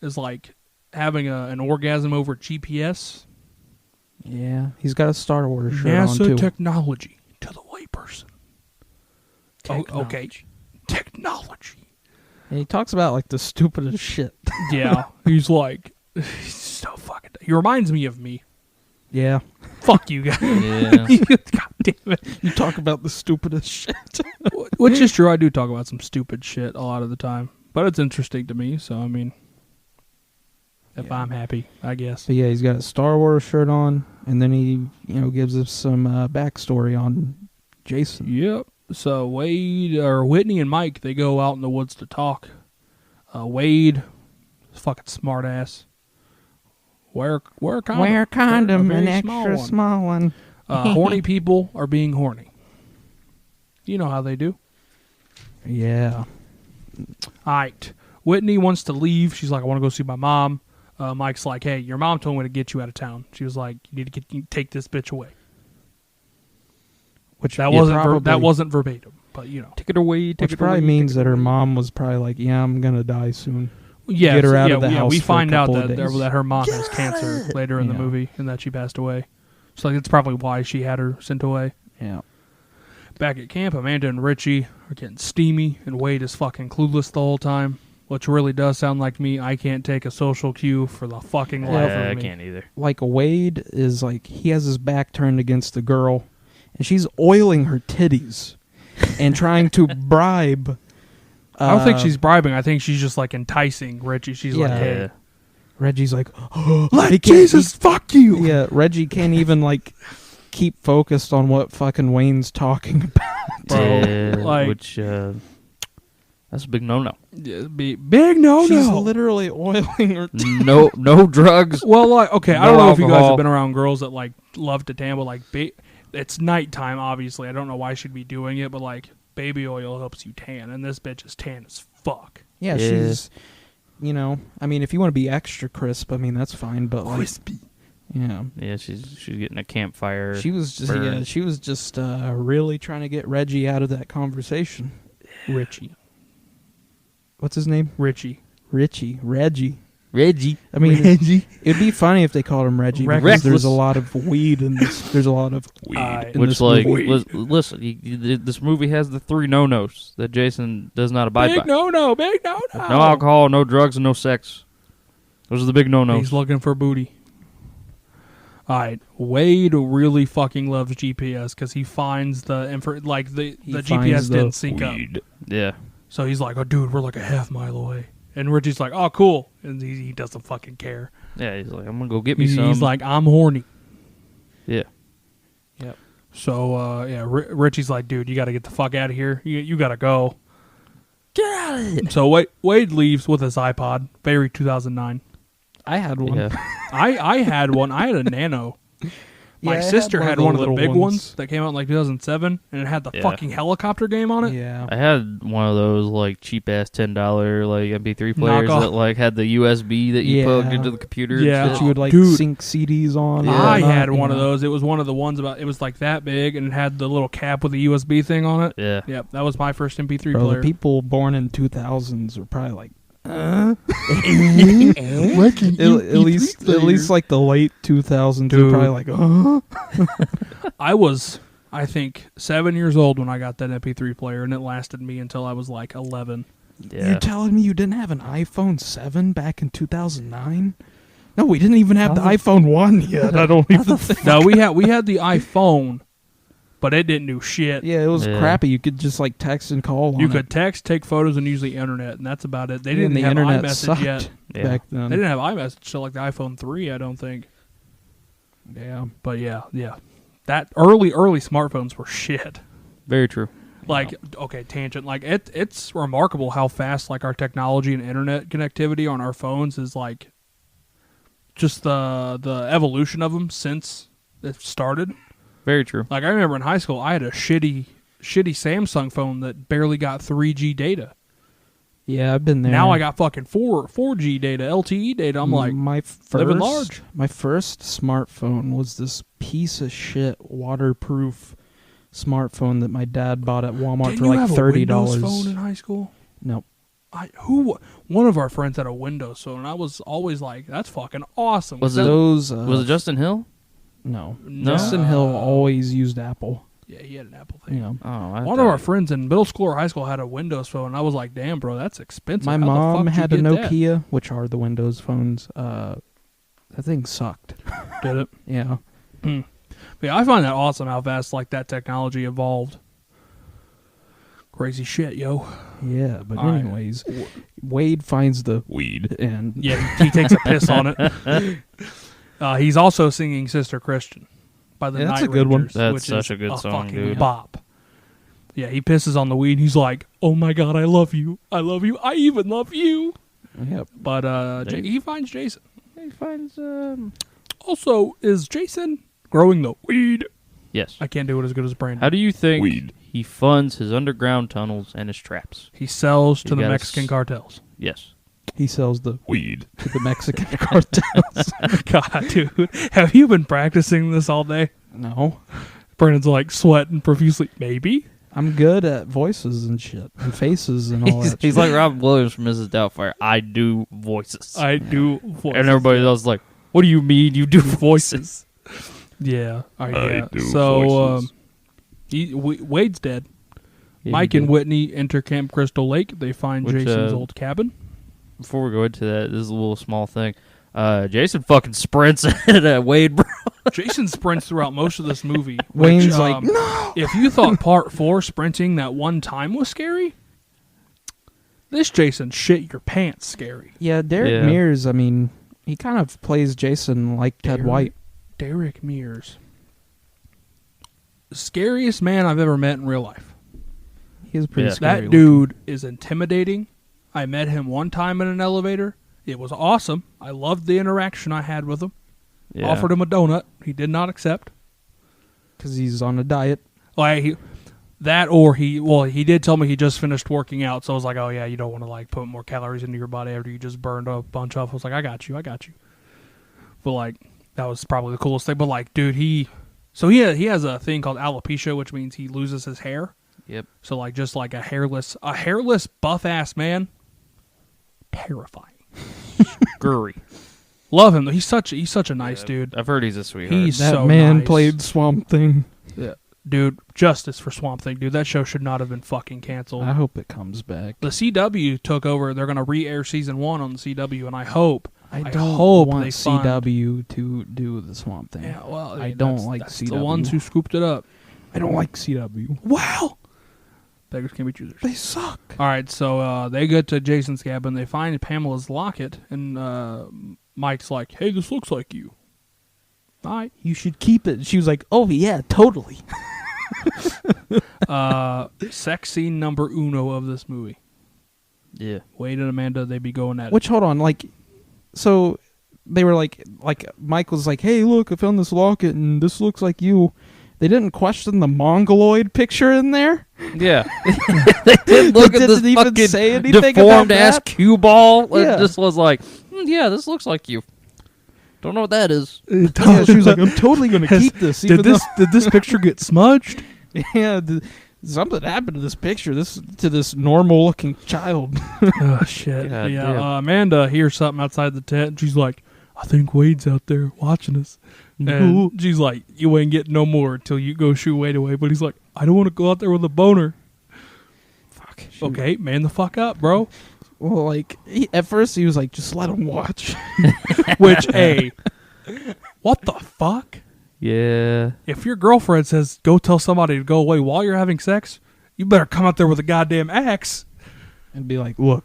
is like having an orgasm over GPS. Yeah, he's got a Star Wars shirt on NASA too. technology to the layperson. Oh, okay. Technology. Technology. And he talks about like the stupidest shit. Yeah. He's like, he's so fucking. He reminds me of me. Yeah, Fuck you guys. Yeah. God damn it. you talk about the stupidest shit. Which is true. I do talk about some stupid shit a lot of the time. But it's interesting to me, so I mean, if Yeah. I'm happy, I guess. So yeah, he's got a Star Wars shirt on, and then he, gives us some backstory on Jason. Yep. So Whitney and Mike, they go out in the woods to talk. Wade, fucking smart ass. wear a condom. Wear a condom, A very an extra small one. Horny people are being horny. You know how they do. Yeah. All right. Whitney wants to leave. She's like, I want to go see my mom. Mike's like, hey, your mom told me to get you out of town. She was like, you need to take this bitch away. Which That wasn't verbatim, but you know. Take it away. Which probably means that her mom was probably like, yeah, I'm going to die soon. Yeah, Get her out of the house we for a find out couple of that, days. that her mom has cancer later in the Yeah. movie and that she passed away. So it's probably why she had her sent away. Yeah. Back at camp, Amanda and Richie are getting steamy, and Wade is fucking clueless the whole time, which really does sound like me. I can't take a social cue for the fucking life Yeah, I of me. can't either. Like Wade is like, he has his back turned against the girl, and she's oiling her titties and trying to bribe. I don't think she's bribing. I think she's just like enticing Richie. She's like, Yeah. hey, Reggie's like, like Jesus, fuck you. Yeah, Reggie can't even like keep focused on what fucking Wayne's talking about. Bro, Yeah, like- which that's a big no-no. Yeah, big no. She's literally oiling her titties. No drugs. Well, like, okay, I No don't know if you guys alcohol. have been around girls that like love to tan, but like, it's nighttime. Obviously, I don't know why she'd be doing it, but like, baby oil helps you tan, and this bitch is tan as fuck. Yeah, Yeah. she's, you know, I mean, if you want to be extra crisp, I mean, that's fine, but like, Crispy. yeah. Yeah, she's getting a campfire. She was just, burn. yeah, she was just really trying to get Reggie out of that conversation. Richie. What's his name? Richie. Reggie. Reggie. I mean, it'd be funny if they called him Reggie because Reckless. there's a lot of weed in this. There's a lot of Weed. in Which, this like, movie. listen, this movie has the 3 no-nos that Jason does not abide Big by. no. Big no. No alcohol, no drugs, and no sex. Those are the big no-nos. He's looking for booty. All right, Wade really fucking loves GPS because he finds the the GPS finds the didn't sync up. Yeah. So he's like, "Oh, dude, we're like a half mile away." And Richie's like, "Oh, cool," and he doesn't fucking care. Yeah, he's like, I'm going to go get me He's some. like, "I'm horny." yeah. So Richie's like, "Dude, you got to get the fuck out of here. You got to go." Get out of here. So Wade leaves with his iPod. Very 2009. I had one. Yeah. I had one. I had a Nano. My Yeah, I had sister one of had the one of the little big ones. ones that came out in like 2007, and it had the Yeah. fucking helicopter game on it. Yeah. I had one of those like cheap ass $10 like MP3 players Knockoff. that like had the USB that you plugged Yeah. into the computer. Yeah. and That shit. you would like Dude. sync CDs on. Yeah. or I whatnot, had one you of know. those. It was one of the ones it was like that big, and it had the little cap with the USB thing on it. Yeah. Yep, that was my first MP3 Bro, player. the people born in 2000s were probably like, at least like the late 2000s Dude. were probably like, I was, I think, 7 years old when I got that MP3 player, and it lasted me until I was like 11. Yeah. You're telling me you didn't have an iPhone 7 back in 2009? No, we didn't even have the iPhone 1 yet. I don't even think. No, we had the iPhone, but it didn't do shit. Yeah, it was Yeah. crappy. You could just like text and call on You it. could text, take photos, and use the internet, and that's about it. They And didn't the have internet iMessage sucked yet. Yeah. back They then. didn't have iMessage till like the iPhone 3, I don't think. Yeah. But yeah. That early smartphones were shit. Very true. Like, okay, tangent. Like, it's remarkable how fast like our technology and internet connectivity on our phones is like just the evolution of them since it started. Very true. Like, I remember in high school, I had a shitty Samsung phone that barely got 3G data. Yeah, I've been there. Now I got fucking 4G data, LTE data. I'm like, my living first, large. My first smartphone was this piece of shit waterproof smartphone that my dad bought at Walmart didn't for you like have $30. a Windows phone in high school? Nope. One of our friends had a Windows phone, and I was always like, that's fucking awesome. Was it- Those Was it Justin Hill? no. No. Justin Hill always used Apple. Yeah, he had an Apple thing. You know. Oh, One of our friends in middle school or high school had a Windows phone, and I was like, damn, bro, that's expensive. My How the mom fuck had did a you get that? Nokia, which are the Windows phones. That thing sucked. Did it? Yeah. But yeah, I find that awesome how fast like that technology evolved. Crazy shit, yo. Yeah, but All right. anyways, Wade finds the weed and Yeah, he takes a piss on it. He's also singing Sister Christian by the Yeah, that's Night a good one. Rangers, That's which such is a good song, fucking dude. bop. Yeah, he pisses on the weed. He's like, oh my God, I love you. I love you. I even love you. Yep. But Dang. he finds Jason. He finds Also, is Jason growing the weed? yes. I can't do it as good as Brandon. How do you think he funds his underground tunnels and his traps? He sells to You the gotta Mexican cartels. Yes. He sells the Weed. to the Mexican cartels. God, dude. Have you been practicing this all day? No. Brandon's like sweating profusely. Maybe? I'm good at voices and shit. And faces and all that He's shit. like Robin Williams from Mrs. Doubtfire. I do voices. I do voices. And everybody else is like, what do you mean you do voices? Yeah. All right, I yeah. do So, voices. Wade's dead. Yeah, Mike he and did. Whitney enter Camp Crystal Lake. They find Which, Jason's old cabin. Before we go into that, this is a little small thing. Jason fucking sprints at Wade, bro. Jason sprints throughout most of this movie. Wayne's which, like, no. If you thought part 4 sprinting that one time was scary, this Jason shit your pants scary. Yeah, Derek Yeah. Mears, I mean, he kind of plays Jason like Ted White. Derek Mears. Scariest man I've ever met in real life. He's pretty Yeah. scary. That dude is intimidating. I met him one time in an elevator. It was awesome. I loved the interaction I had with him. Yeah. Offered him a donut. He did not accept. because he's on a diet. Like he did tell me he just finished working out, so I was like, oh yeah, you don't want to like put more calories into your body after you just burned a bunch off. I was like, I got you. But like that was probably the coolest thing. But like, dude, he has a thing called alopecia, which means he loses his hair. Yep. So like just like a hairless buff ass man, terrifying. Gurry. Love him though. He's such a nice dude. I've heard he's a sweetheart. He's That so man nice. played Swamp Thing. Dude, justice for Swamp Thing, dude. That show should not have been fucking canceled. I hope it comes back. The CW took over. They're going to re-air season 1 on the CW, and I hope I I don't hope want they fund- CW to do the Swamp Thing. Yeah, well, I don't like that's CW. the ones who scooped it up. I don't like CW. Wow. Beggars can't be choosers. They suck. All right, so they get to Jason's cabin. They find Pamela's locket, and Mike's like, hey, this looks like you. All right. You should keep it. She was like, oh, yeah, totally. Sex scene number uno of this movie. Yeah. Wade and Amanda, they be going at it. Which, hold on, so they were like Mike was like, hey, look, I found this locket, and this looks like you. They didn't question the mongoloid picture in there? Yeah. They did look They at this didn't even fucking say anything about deformed ass that? cue ball. Yeah. It just was like, yeah, this looks like you. Don't know what that is. Yeah, she was like, I'm totally going to keep this. Even Did this picture get smudged? though, yeah, something happened to this picture, to this normal-looking child. Oh, shit. God yeah, damn. Amanda hears something outside the tent, and she's like, I think Wade's out there watching us. No. And she's like, you ain't getting no more until you go shoo Wade away. But he's like, I don't want to go out there with a boner. Fuck. Okay, man the fuck up, bro. Well, like, at first he was like, just let him watch. Which, hey, what the fuck? Yeah. If your girlfriend says, go tell somebody to go away while you're having sex, you better come out there with a goddamn axe. And be like, look,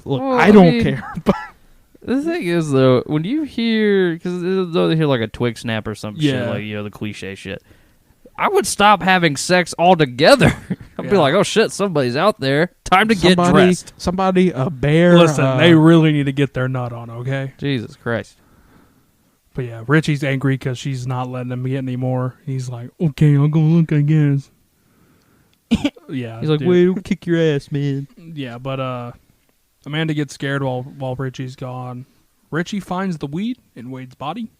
Well, I I don't mean- care. The thing is, though, when you hear, because they hear like a twig snap or some shit, Yeah. like, the cliche shit, I would stop having sex altogether. I'd be Yeah. like, oh shit, somebody's out there. Time to get dressed. Somebody, a bear. Listen, they really need to get their nut on, okay? Jesus Christ. But yeah, Richie's angry because she's not letting him get any more. He's like, okay, I'll go look, I guess. Yeah. He's like, dude. wait, don't kick your ass, man. Yeah, but Amanda gets scared while Richie's gone. Richie finds the weed in Wade's body.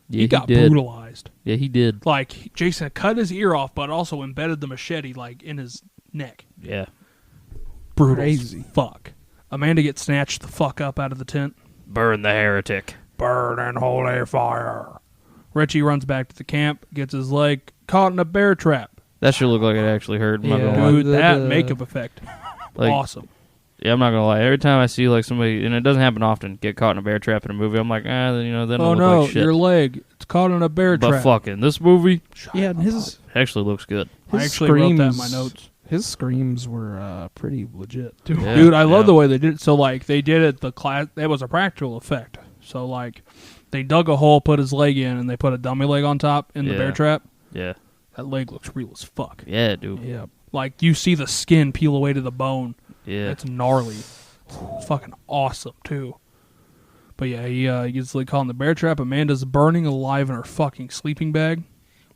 Yeah, He got did. brutalized. Yeah, he did. Like, Jason cut his ear off, but also embedded the machete, like, in his neck. Yeah. Brutal Crazy. as fuck. Amanda gets snatched the fuck up out of the tent. Burn the heretic. Burn in holy fire. Richie runs back to the camp, gets his leg caught in a bear trap. That should look like it actually hurt. I'm not Yeah. gonna lie. Dude, that the- makeup effect. Like, Awesome. Yeah, I'm not gonna lie. Every time I see like somebody, and it doesn't happen often, get caught in a bear trap in a movie, I'm like, then Oh look no, like shit. your leg. It's caught in a bear But trap. fucking this movie Yeah, and his actually looks good. I his actually wrote that in screams- my notes. His screams were pretty legit. Yeah, Dude, I love yeah. the way they did it. So, like, they did it, it was a practical effect. So, like, they dug a hole, put his leg in, and they put a dummy leg on top in the Yeah. bear trap. Yeah, That leg looks real as fuck. yeah, dude. Yeah. Like, you see the skin peel away to the bone. Yeah, It's gnarly. It's fucking awesome, too. But yeah, he gets caught in the bear trap. Amanda's burning alive in her fucking sleeping bag.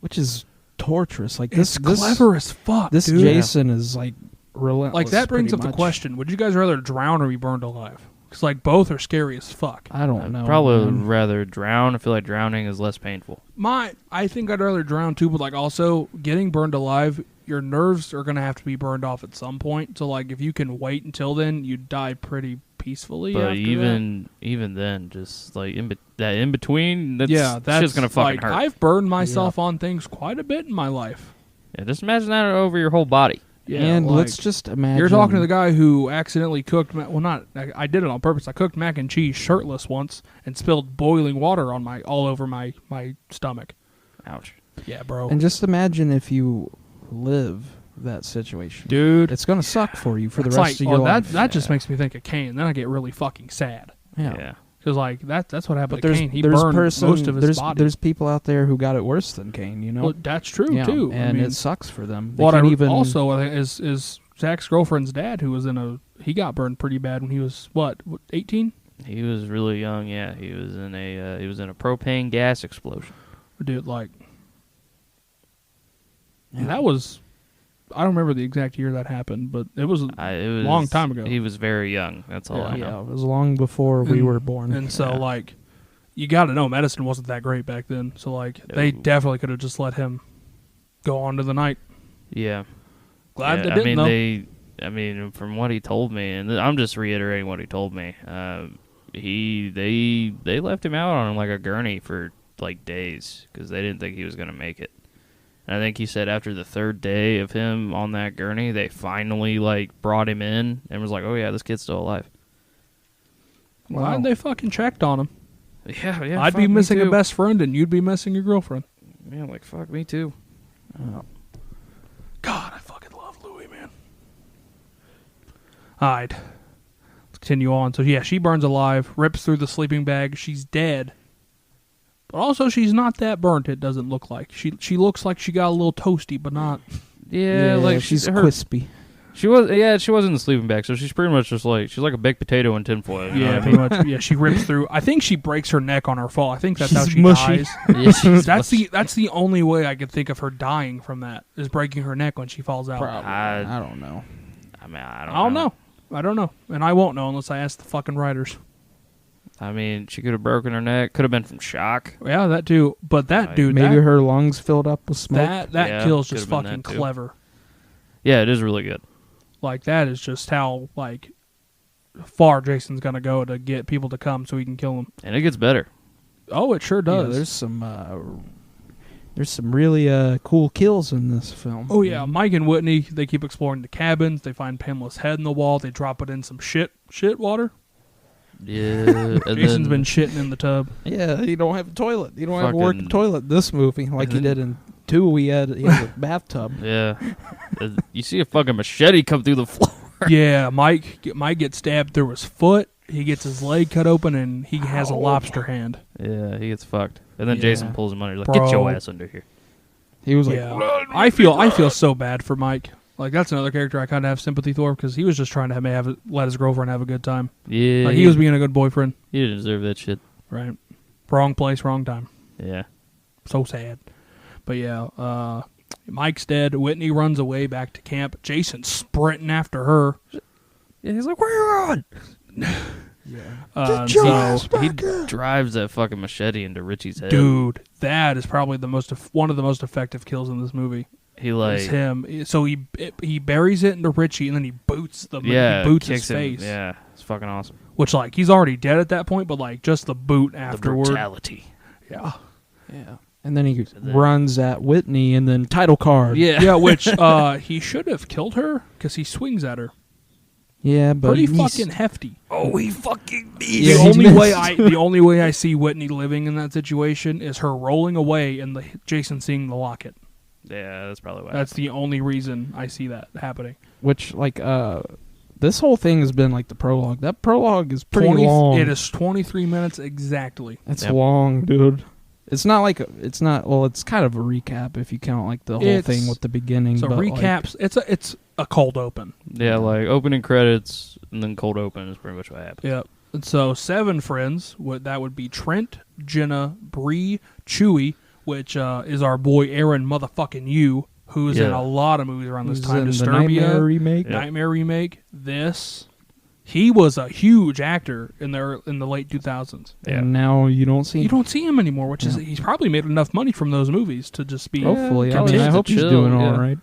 Which is torturous. Like It's clever as fuck, This dude. Jason is like relentless. Like, that brings up pretty the much. question, would you guys rather drown or be burned alive? Because, like, both are scary as fuck. I don't know. Probably man. rather drown. I feel like drowning is less painful. I think I'd rather drown too, but, like, also getting burned alive, your nerves are going to have to be burned off at some point. So, like, if you can wait until then, you die pretty peacefully. But after even then, just like in between, that's that's just gonna fucking like, hurt. I've burned myself on things quite a bit in my life. Yeah, just imagine that over your whole body. Yeah, and like, let's just imagine. you're talking to the guy who accidentally cooked. I did it on purpose. I cooked mac and cheese shirtless once and spilled boiling water on all over my stomach. Ouch. Yeah, bro. And just imagine if you live that situation, Dude, It's gonna suck for you for the it's rest like, of your life. That just makes me think of Cain. Then I get really fucking sad. Yeah. Because, like, that's what happened But to there's Cain. He burned most of his there's, body. There's people out there who got it worse than Kane. You know. Well, that's true, Yeah, too. and I mean, it sucks for them. They what I can't even also I think is Zach's girlfriend's dad, who was he got burned pretty bad when he was, 18? He was really young. Yeah, he was in a propane gas explosion. Dude, like, that was, I don't remember the exact year that happened, but it was a long time ago. He was very young. That's all I know. Yeah, it was long before we were born. And so, Yeah. like, you got to know medicine wasn't that great back then. So, like, they No. definitely could have just let him go on to the night. Yeah. Glad Yeah, they didn't, though. I mean, from what he told me, and I'm just reiterating what he told me. They left him out on like a gurney for like days because they didn't think he was gonna make it. And I think he said after the third day of him on that gurney, they finally like brought him in and was like, "Oh yeah, this kid's still alive." Glad they fucking checked on him. Yeah. I'd be missing a best friend, and you'd be missing your girlfriend. Yeah, like fuck me too. God, I fucking love Louis, man. All right. Let's continue on. So, yeah, she burns alive, rips through the sleeping bag. She's dead. But also, she's not that burnt, it doesn't look like. She looks like she got a little toasty, but not. Yeah, like she's her, crispy. She was in the sleeping bag, so she's pretty much just like she's like a baked potato in tinfoil. You know Yeah, what I pretty mean? much. Yeah, she rips through. I think she breaks her neck on her fall. I think that's how She's she mushy. dies. Yeah, she's That's the only way I could think of her dying from that, is breaking her neck when she falls out. Probably. I- I don't know. I mean, I I don't know. And I won't know unless I ask the fucking writers. I mean, she could have broken her neck. Could have been from shock. Yeah, that too. But that dude, Maybe that, her lungs filled up with smoke. that Yeah, kill's could just have been fucking that too. clever. Yeah, it is really good. Like, that is just how, like, far Jason's gonna go to get people to come so he can kill them. And it gets better. Oh, it sure Yeah, does. there's some really cool kills in this film. Oh yeah, Mike and Whitney, they keep exploring the cabins. They find Pamela's head in the wall. They drop it in some shit water. Yeah. And Jason's then, been shitting in the tub. Yeah, you don't have a toilet. You don't have a working Fucking- toilet in this movie like you and then- did in 2. He had a bathtub. Yeah. You see a fucking machete come through the floor. Yeah, Mike gets stabbed through his foot. He gets his leg cut open, and he has a lobster hand. Yeah, he gets fucked. And then Yeah. Jason pulls him under. Like, Bro. get your ass under here. He was like, Yeah, I feel so bad for Mike. Like, that's another character I kind of have sympathy for, because he was just trying to let his girlfriend have a good time. Yeah. Like, he was being a good boyfriend. He didn't deserve that shit. Right. Wrong place, wrong time. Yeah. So sad. But yeah, Mike's dead. Whitney runs away back to camp. Jason's sprinting after her. Yeah, he's like, where you going? Get your ass so, He drives that fucking machete into Richie's head. dude, that is probably one of the most effective kills in this movie. He Is like, him. So he buries it into Richie, and then he boots his kicks face. him. Yeah, it's fucking awesome. Which, like, he's already dead at that point, but, like, just the boot afterward. The brutality. Yeah. yeah. And then he runs at Whitney, and then title card. Yeah, which he should have killed her, because he swings at her. Yeah, but Pretty he's- fucking hefty. Oh, he fucking Yeah, The he's only way I see Whitney living in that situation is her rolling away and Jason seeing the locket. Yeah, that's probably why. That's the only reason I see that happening. Which, like, this whole thing has been like the prologue. That prologue is pretty long. It is 23 minutes exactly. It's Yep. long, dude. It's not like it's kind of a recap if you count like the whole It's- thing with the beginning. So but, like, recaps. It's a cold open. Yeah, like opening credits and then cold open is pretty much what happened. Yep. So 7 friends. That would be Trent, Jenna, Bree, Chewie, which is our boy Aaron motherfucking Yu, who's in a lot of movies around this time. In Disturbia, the Nightmare remake. Nightmare remake. This. He was a huge actor in the late 2000s. And now you don't see him. You don't see him anymore, which is he's probably made enough money from those movies to just be. Hopefully, I hope he's doing all right.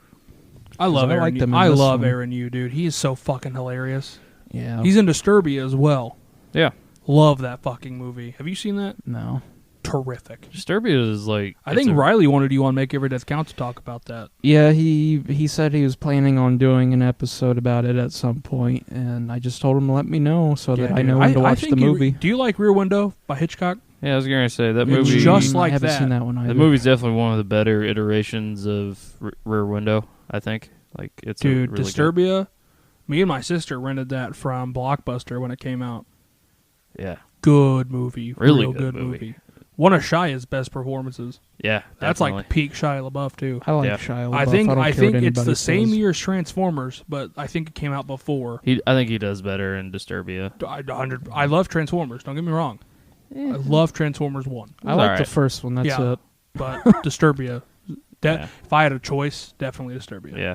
I love Aaron. like them in I this love one. Aaron Yu, dude. He is so fucking hilarious. Yeah. He's in Disturbia as well. Yeah. Love that fucking movie. Have you seen that? No. Terrific. Disturbia is like... I think Riley wanted you on Make Every Death Count to talk about that. Yeah, he said he was planning on doing an episode about it at some point, and I just told him to let me know so that I know when to watch the movie. Do you like Rear Window by Hitchcock? Yeah, I was going to say, that It's movie... just like I haven't that. seen that one either. The movie's definitely one of the better iterations of Rear Window, I think. Like, it's Dude, really Disturbia, me and my sister rented that from Blockbuster when it came out. Good. Yeah. Good movie. Really Real good good movie. One of Shia's best performances. Yeah, That's definitely. like peak Shia LaBeouf, too. I like Yeah. Shia LaBeouf. I don't think care what it's the anybody same says. year as Transformers, but I think it came out before. I think he does better in Disturbia. I love Transformers. Don't get me wrong. I love Transformers 1. I like alright. the first one. That's Yeah. it. But Disturbia, Yeah. if I had a choice, definitely Disturbia. Yeah.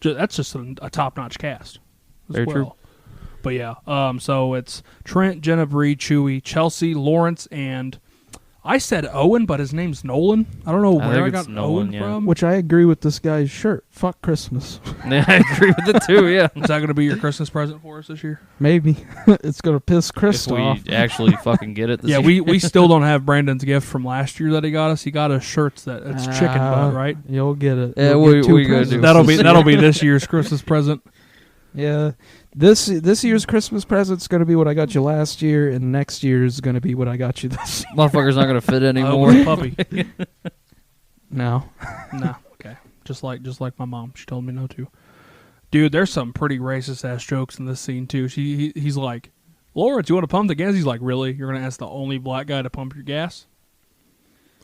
That's just a top-notch cast. As Very well. true. But yeah, so it's Trent, Jenna, Bree, Chewie, Chelsea, Lawrence, and I said Owen, but his name's Nolan. I don't know I where I think got it's Nolan, Owen yeah. from. Which I agree with this guy's shirt. Fuck Christmas. Yeah, I agree with it too, yeah. Is that going to be your Christmas present for us this year? Maybe. It's going to piss Chris If we off. actually fucking get it this Yeah, year. we still don't have Brandon's gift from last year that he got us. He got us shirts it's chicken butt, right? You'll get it. Yeah, You'll get two we gotta presents. do That'll be this year's Christmas present. Yeah. This year's Christmas present's going to be what I got you last year, and next year's going to be what I got you this year. Motherfucker's not going to fit Oh, anymore. with a puppy. No. No, okay. Just like my mom. She told me no to. Dude, there's some pretty racist ass jokes in this scene too. He's like, Lawrence, you want to pump the gas? He's like, really? You're gonna ask the only black guy to pump your gas?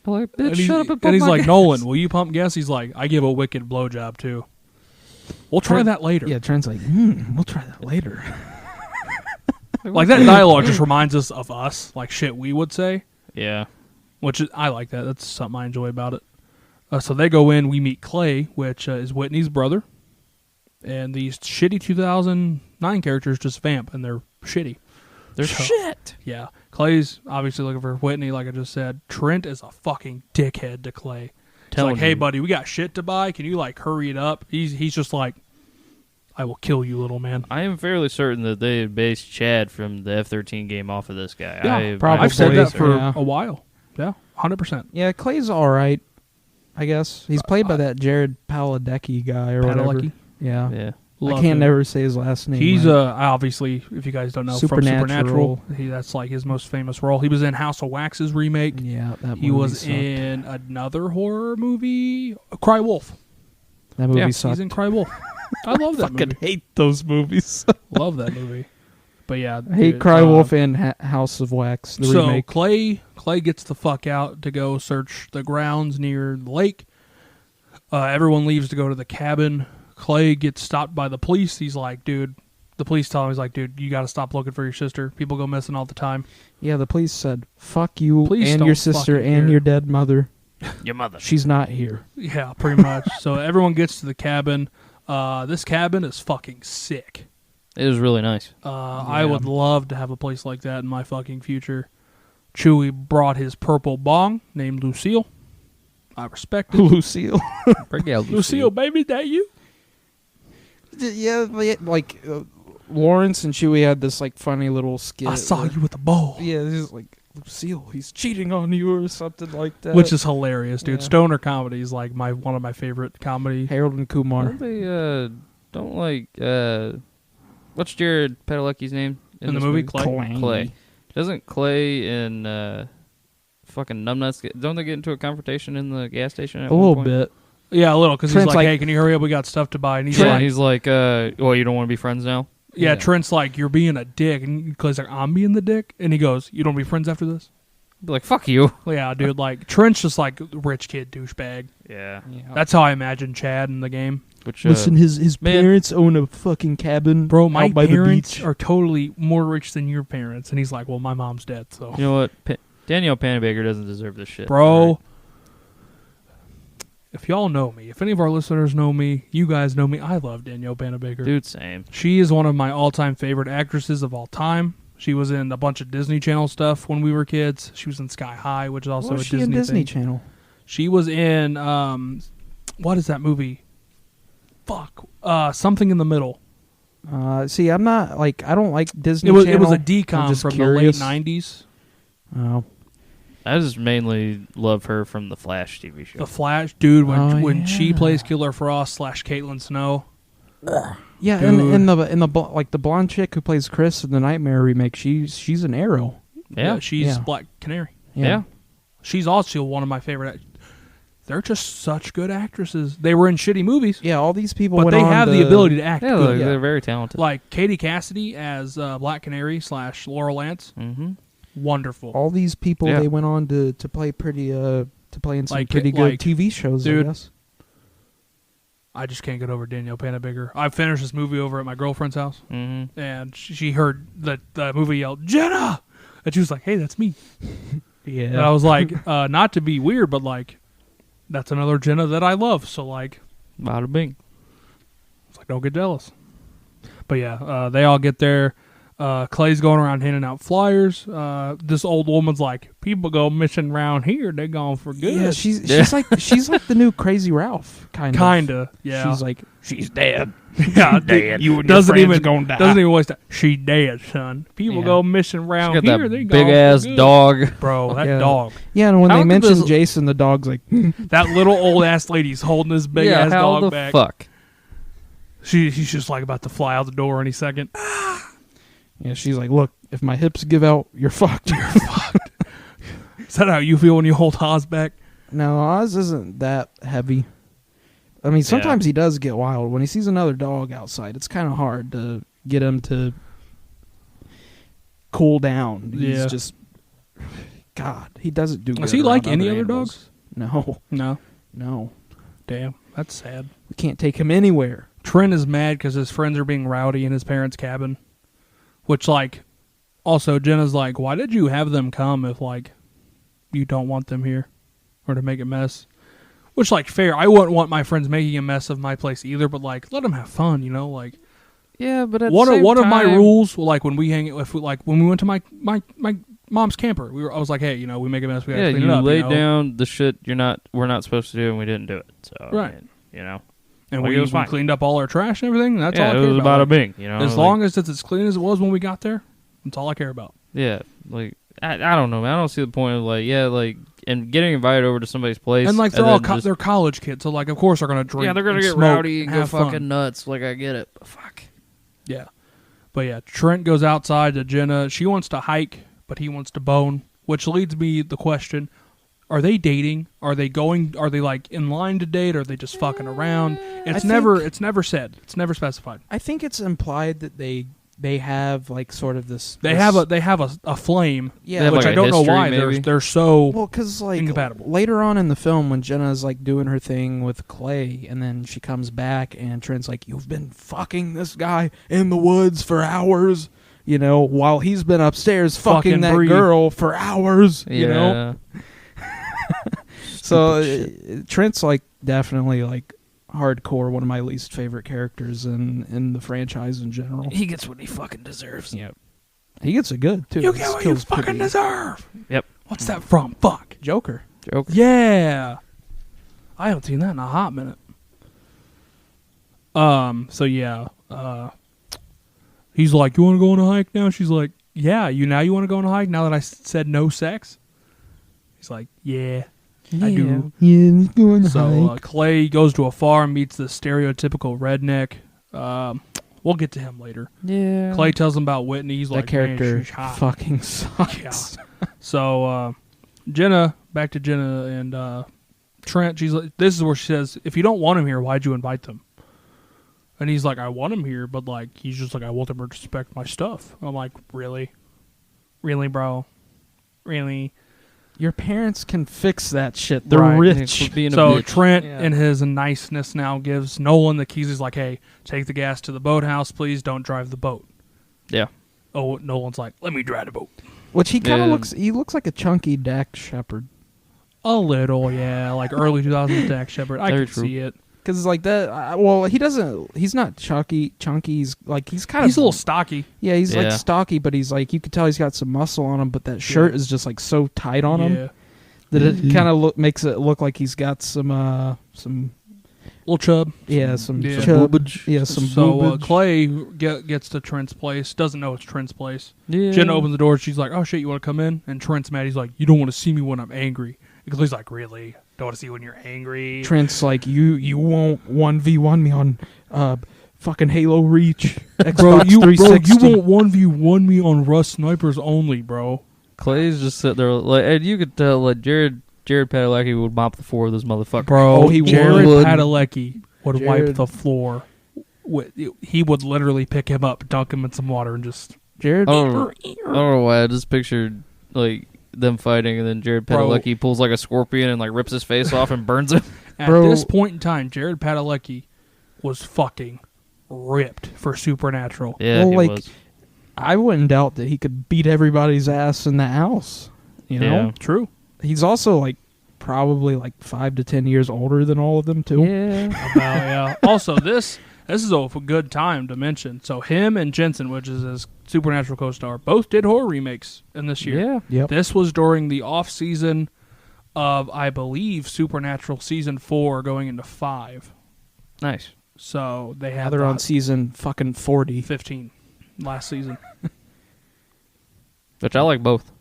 I'm like, And bitch, he's, shut up and and pump he's my like, gas. Nolan, will you pump gas? He's like, I give a wicked blowjob too. We'll try Trent- that later. Yeah, Trent's like, we'll try that later. Like that dialogue just reminds us of us, like shit we would say. Yeah. I like that. That's something I enjoy about it. So they go in. We meet Clay, which is Whitney's brother, and these shitty 2009 characters just vamp, and they're shitty. They're So- shit. Yeah, Clay's obviously looking for Whitney, like I just said. Trent is a fucking dickhead to Clay. He's Telling like, hey, you. buddy, we got shit to buy. Can you like hurry it up? He's just like, I will kill you, little man. I am fairly certain that they had based Chad from the F-13 game off of this guy. Yeah, probably. I've said that for Yeah. a while. Yeah, 100%. Yeah, Clay's all right, I guess. He's played by that Jared Padalecki guy or whatever. Padalecki? Yeah. Yeah. Love I can't him. never say his last name. He's right. obviously, if you guys don't know, from Supernatural. Supernatural. That's like his most famous role. He was in House of Wax's remake. Yeah, that movie He was sucked. in another horror movie, Cry Wolf. That movie Yeah, sucked. he's in Cry Wolf. I love that fucking movie. hate those movies. Love that movie. But yeah, I hate dude, Cry Wolf and House of Wax, the so remake. Clay gets the fuck out to go search the grounds near the lake. Everyone leaves to go to the cabin. Clay gets stopped by the police. He's like, dude, the police tell him, he's like, dude, you got to stop looking for your sister. People go missing all the time. Yeah, the police said, fuck you Police and don't your sister fucking and care. your dead mother. Your mother. She's not here. Yeah, pretty much. So everyone gets to the cabin. This cabin is fucking sick. It was really nice. I would love to have a place like that in my fucking future. Chewie brought his purple bong named Lucille. I respect it. Lucille. Bring out Lucille, baby, that you? Yeah, like Lawrence and Chewie had this like funny little skit. I saw where- you with the bowl. Yeah, this is like Lucille. He's cheating on you or something like that. Which is hilarious, dude. Yeah. Stoner comedy is like one of my favorite comedy. Harold and Kumar. Don't they, don't like, what's Jared Padalecki's name? In the this movie? Clay? Clay. Doesn't Clay and, fucking numbnuts don't they get into a confrontation in the gas station at A one little point? bit. Yeah, a little, because he's Trent's like, like- hey, can you hurry up? We got stuff to buy. And he's Yeah, like, he's like, well, you don't want to be friends now? yeah, Trent's like, you're being a dick. And Clay's like, I'm being the dick? And he goes, you don't want to be friends after this? Be like, fuck you. Yeah, dude, like, Trent's just like rich kid douchebag. Yeah. That's how I imagine Chad in the game. Which, his man, parents own a fucking cabin. Bro, my out by the parents beach. are totally more rich than your parents. And he's like, well, my mom's dead, so. you know what? Danielle Panabaker doesn't deserve this shit. Bro, Right. if y'all know me, if any of our listeners know me, you guys know me, I love Danielle Panabaker. Dude, same. She is one of my all-time favorite actresses of all time. She was in a bunch of Disney Channel stuff when we were kids. She was in Sky High, which is also What was a she Disney in Disney thing. Channel? She was in, what is that movie? Fuck. Something in the Middle. See, I'm not like I don't like Disney. It was Channel. a I'm decom just from curious. the late 90s. Oh, I just mainly love her from the Flash TV show. The Flash, dude, when Oh, she yeah. plays Killer Frost / Caitlin Snow. yeah, Dude. and the blonde chick who plays Chris in the Nightmare remake, she's an Arrow. Yeah. She's Yeah. Black Canary. Yeah. She's also one of my favorite. They're just such good actresses. They were in shitty movies, Yeah, all these people, but went they on have the ability to act Yeah, good. they're very talented. Like Katie Cassidy as Black Canary / Laurel Lance. Mm-hmm. Wonderful. All these people, Yeah. they went on to play to play in some Like- pretty good like, TV shows. dude, I guess. I just can't get over Danielle Panabaker. I finished this movie over at my girlfriend's house, Mm-hmm. and she heard the movie yelled, "Jenna!" And she was like, "Hey, that's me." Yeah, And I was like, not to be weird, but like, that's another Jenna that I love. So like, Bada bing. it's like, don't get jealous. But yeah, they all get there. Clay's going around handing out flyers. This old woman's like, people go missing around here. They're gone for good. yeah, she's like the new Crazy Ralph kind of. Kinda, yeah. She's like she's dead. yeah, dead. You and doesn't your friends even gonna die. doesn't even waste that. She dead, son. People Yeah. go missing She around got here. that They big gone ass for good. dog. Bro. That Yeah. dog. Yeah, and when How they did mention this- Jason, the dog's like, That little old ass lady's holding this big Yeah, ass how dog the back. fuck? She's just like about to fly out the door any second. yeah, she's like, look, if my hips give out, you're fucked. Is that how you feel when you hold Oz back? No, Oz isn't that heavy. I mean, sometimes he does get wild. When he sees another dog outside, it's kind of hard to get him to cool down. He's Yeah. just, God, he doesn't do good. Does he like around any other other animals. No, No. no. Damn, that's sad. We can't take him anywhere. Trent is mad because his friends are being rowdy in his parents' cabin. Which, like, also Jenna's like, why did you have them come if, like, you don't want them here? Or to make a mess? Which, like, fair. I wouldn't want my friends making a mess of my place either, but, like, let them have fun, you know? Like, Yeah, but at one the same of my time- rules, like, when we hang, when we went to my mom's camper, I was like, hey, you know, we make a mess, we gotta Yeah, clean you it up. laid know? down the shit we're not supposed to do, and we didn't do it. So Right. I mean, you know, And Like, we it was fine. cleaned up all our trash and everything. That's all I yeah, care it was about. about a Like, bing. You know, as like, long as it's as clean as it was when we got there, that's all I care about. yeah, like I don't know, man. I don't see the point of and getting invited over to somebody's place, And like they're all then just- they're college kids, so like of course they're gonna drink. yeah, they're gonna and get smoke rowdy and go have fun. fucking nuts. Like I get it, but fuck. Yeah, but yeah, Trent goes outside to Jenna. She wants to hike, but he wants to bone, which leads me the question: are they dating? Are they like in line to date? Or are they just fucking around? It's never said. It's never specified. I think it's implied that they have like sort of this. They have a flame. Yeah, They have, which like, I a don't know history, why maybe? they're so Well, because like incompatible. later on in the film, when Jenna's like doing her thing with Clay, and then she comes back, and Trent's like, "You've been fucking this guy in the woods for hours," you know, while he's been upstairs fucking Fucking that breathe. girl for hours, Yeah, you know. So Stupid Trent's like definitely like hardcore one of my least favorite characters in the franchise in general. he gets what he fucking deserves. Yeah, he gets it good too. You His get what you skills fucking pretty- deserve. Yep. What's that from? Fuck. Joker. Joke. Yeah. I haven't seen that in a hot minute. So yeah. He's like, you want to go on a hike now? She's like, yeah. You want to go on a hike now that I said no sex? He's like, yeah, I do. Yeah, let's go on the So hike. Clay goes to a farm, meets the stereotypical redneck. We'll get to him later. Yeah. Clay tells him about Whitney. He's That like, character man, she's hot. fucking sucks. Yeah. So back to Jenna and Trent. She's like, this is where she says, if you don't want him here, why'd you invite them? And he's like, I want him here, but like he's just like, I want them to respect my stuff. I'm like, really, bro, really. Your parents can fix that shit. They're Right. rich. Being a So bitch. Trent, Yeah. in his niceness, now gives Nolan the keys. He's like, "Hey, take the gas to the boathouse, please. Don't drive the boat." Yeah. Oh, Nolan's like, "Let me drive the boat." Which he kind of Yeah. looks. He looks like a chunky Dak Shepard. A little, yeah, like early 2000s Dak Shepard. I Very can true. see it. Because like that. Well, he doesn't. He's not chunky. He's like he's kind of. He's a little stocky. Yeah, he's like Yeah. stocky, but he's like you could tell he's got some muscle on him. But that shirt is just like so tight on him Yeah, that it kind of makes it look like he's got some little chub. some Yeah. chub. boobage. Yeah, some So boobage. Clay gets to Trent's place. Doesn't know it's Trent's place. Yeah. Jenna opens the door. She's like, "Oh shit, you want to come in?" And Trent's mad. He's like, "You don't want to see me when I'm angry." And Clay's like, "Really? Don't want to see you when you're angry?" Trent's like you won't 1v1 me on fucking Halo Reach. Xbox Bro, you 360. won't 1v1 me on Rust Snipers only, bro. Clay's just sitting there, like, and you could tell, like, Jared Padalecki would mop the floor of this motherfucker. Bro, Oh, he Jared would. Padalecki would wipe Jared- the floor. He would literally pick him up, dunk him in some water, and just... Jared. I don't know why. I just pictured, like, them fighting, and then Jared Bro. Padalecki pulls like a scorpion and like rips his face off and burns him. At Bro. this point in time, Jared Padalecki was fucking ripped for Supernatural. Yeah, Well, he like, was. I wouldn't doubt that he could beat everybody's ass in the house. You know, Yeah. True. he's also like probably like 5 to 10 years older than all of them too. Yeah. Yeah. Also, this is a good time to mention. So him and Jensen, which is his Supernatural co-star, both did horror remakes in this year. Yeah. Yep. This was during the off season of, I believe, Supernatural season 4 going into 5. Nice. So they Now had they're on that season fucking 40. 15 last season. Which I like both.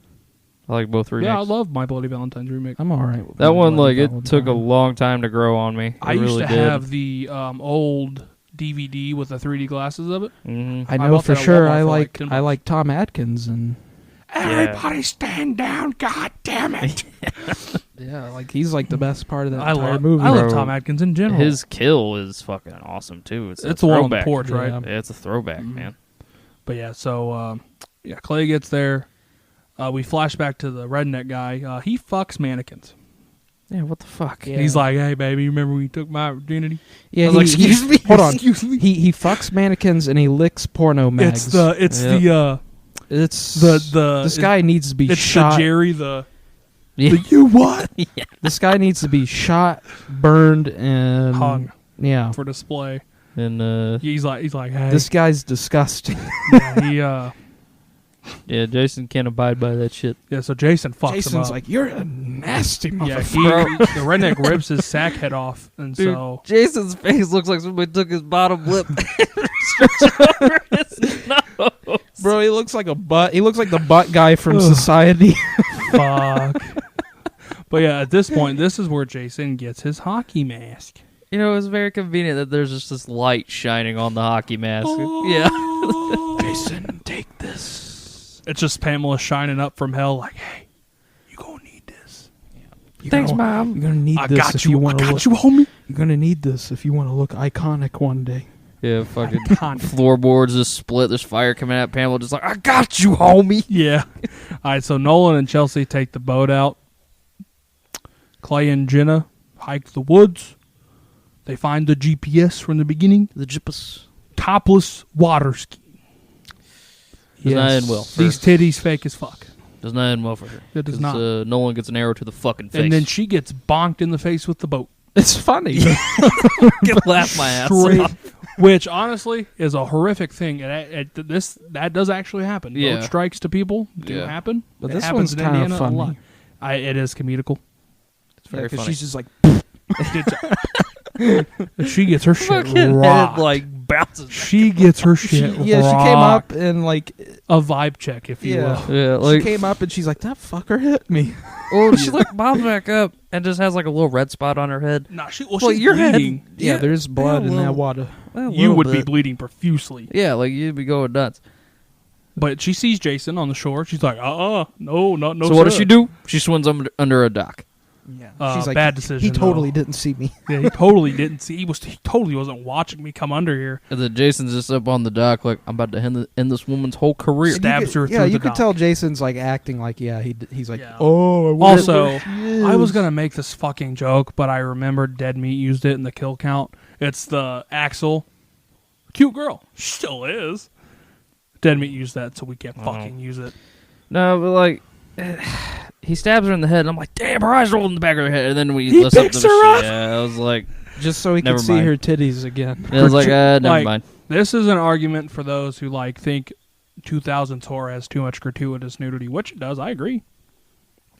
I like both remakes. Yeah, I love My Bloody Valentine's remake. I'm all right with that one. Bloody Like, it Valentine. took a long time to grow on me. I It used really to did. have the old DVD with the 3D glasses of it. Mhm. I I know bought for that at sure. Walmart I for, like, like 10 I bucks. like Tom Atkins and Everybody stand down, god damn it. yeah, like he's like the best part of that I entire love movie. I love Bro. Tom Atkins in general. His kill is fucking awesome too. It's it's a the one on the throwback. porch, right? Yeah. Yeah, it's a throwback, Mhm. man. But yeah, so Clay gets there. We flash back to the redneck guy. He fucks mannequins. Yeah, what the fuck? Yeah. He's like, "Hey, baby, you remember when you took my virginity?" Yeah, I was like, excuse me? Hold on. Excuse me. He fucks mannequins and he licks porno mags. It's Yep. This guy needs to be it's shot. the Jerry the Yeah. you what This guy needs to be shot, burned, and hung Yeah, for display. And He's like, "Hey, this guy's disgusting. yeah, yeah, Jason can't abide by that shit. So Jason fucks him Jason's up. like, you're a nasty Yeah, motherfucker. the redneck rips his sack head off, and Dude, so Jason's face looks like somebody took his bottom lip and stretched it over his nose. Bro, he looks like a butt. He looks like the butt guy from Society. fuck. But yeah, at this point, this is where Jason gets his hockey mask. You know, it's very convenient that there's just this light shining on the hockey mask. Yeah. Jason, take this. It's just Pamela shining up from hell, like, "Hey, you gonna need this? Thanks, Mom. You're gonna need I this got if you. you I want to got look. you, homie." You're gonna need this if you want to look iconic one day. Yeah, fucking Iconic. floorboards just split. There's fire coming out. Pamela just like, I got you, homie. Yeah. All right, so Nolan and Chelsea take the boat out. Clay and Jenna hike the woods. They find the GPS from the beginning. The jippus. Topless water ski. Does not end well. These titties fake as fuck. Does not end well for her. It does 'Cause, not. Nolan gets an arrow to the fucking face. And then she gets bonked in the face with the boat. It's funny. can laugh my ass Straight- off. Which honestly is a horrific thing. That does actually happen. Yeah. Boat strikes to people do Yeah. happen. But It this happens one's in kinda Indiana a funny. lot. It is comedical. It's very Because funny. she's just like, She gets her shit Fucking head, rocked. like bounces. She gets her shit she came rocked. up and like, A vibe check, if you Yeah. will. Yeah, she like, came up and she's like, that fucker hit me. well, she like bobs back up and just has like a little red spot on her head. Nah, Well, she's your head- bleeding. Yeah, there's blood in that water. You would be bleeding profusely. Yeah, like you'd be going nuts. But she sees Jason on the shore. She's like, no, So what does she do? She swims under a dock. Yeah. She's like, bad decision. He totally didn't see me. Yeah, he totally didn't see. He totally wasn't watching me come under here. And then Jason's just up on the dock, like, I'm about to end this woman's whole career. Stabs her through Yeah, the you could dock. tell Jason's like acting like, he's like, Yeah. oh. I wonder Also, where she is. I was gonna make this fucking joke, but I remembered Dead Meat used it in the kill count. It's the Axel, cute girl, still is. Dead Meat used that, so we can't fucking use it. No, but like, he stabs her in the head, and I'm like, damn, her eyes rolled in the back of her head. And then He listen picks to the her up. Yeah, I was like, just so he Never could see mind. her titties again. I was like, never Like, mind. This is an argument for those who like think 2000s horror has too much gratuitous nudity, which it does. I agree.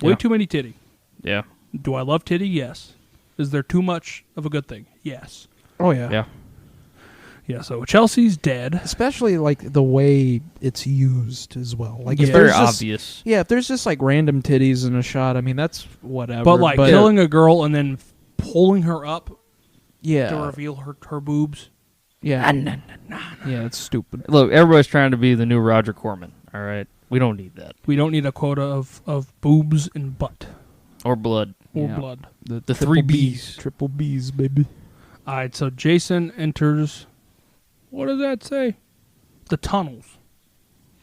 Way Yeah. too many titty. Yeah, Do I love titty? Yes. Is there too much of a good thing? Yes. Oh yeah. yeah. Yeah. So Chelsea's dead. Especially like the way it's used as well. Like Yeah. if It's very there's just, obvious. yeah, if there's just like random titties in a shot, I mean that's whatever. But like killing a girl and then pulling her up to yeah, reveal her boobs. yeah, yeah, it's stupid. Look, everybody's trying to be the new Roger Corman. All right, we don't need that We don't need a quota of boobs and butt or blood. or Yeah. blood. The triple three B's. triple B's, baby. All right. So Jason enters. What does that say? The tunnels.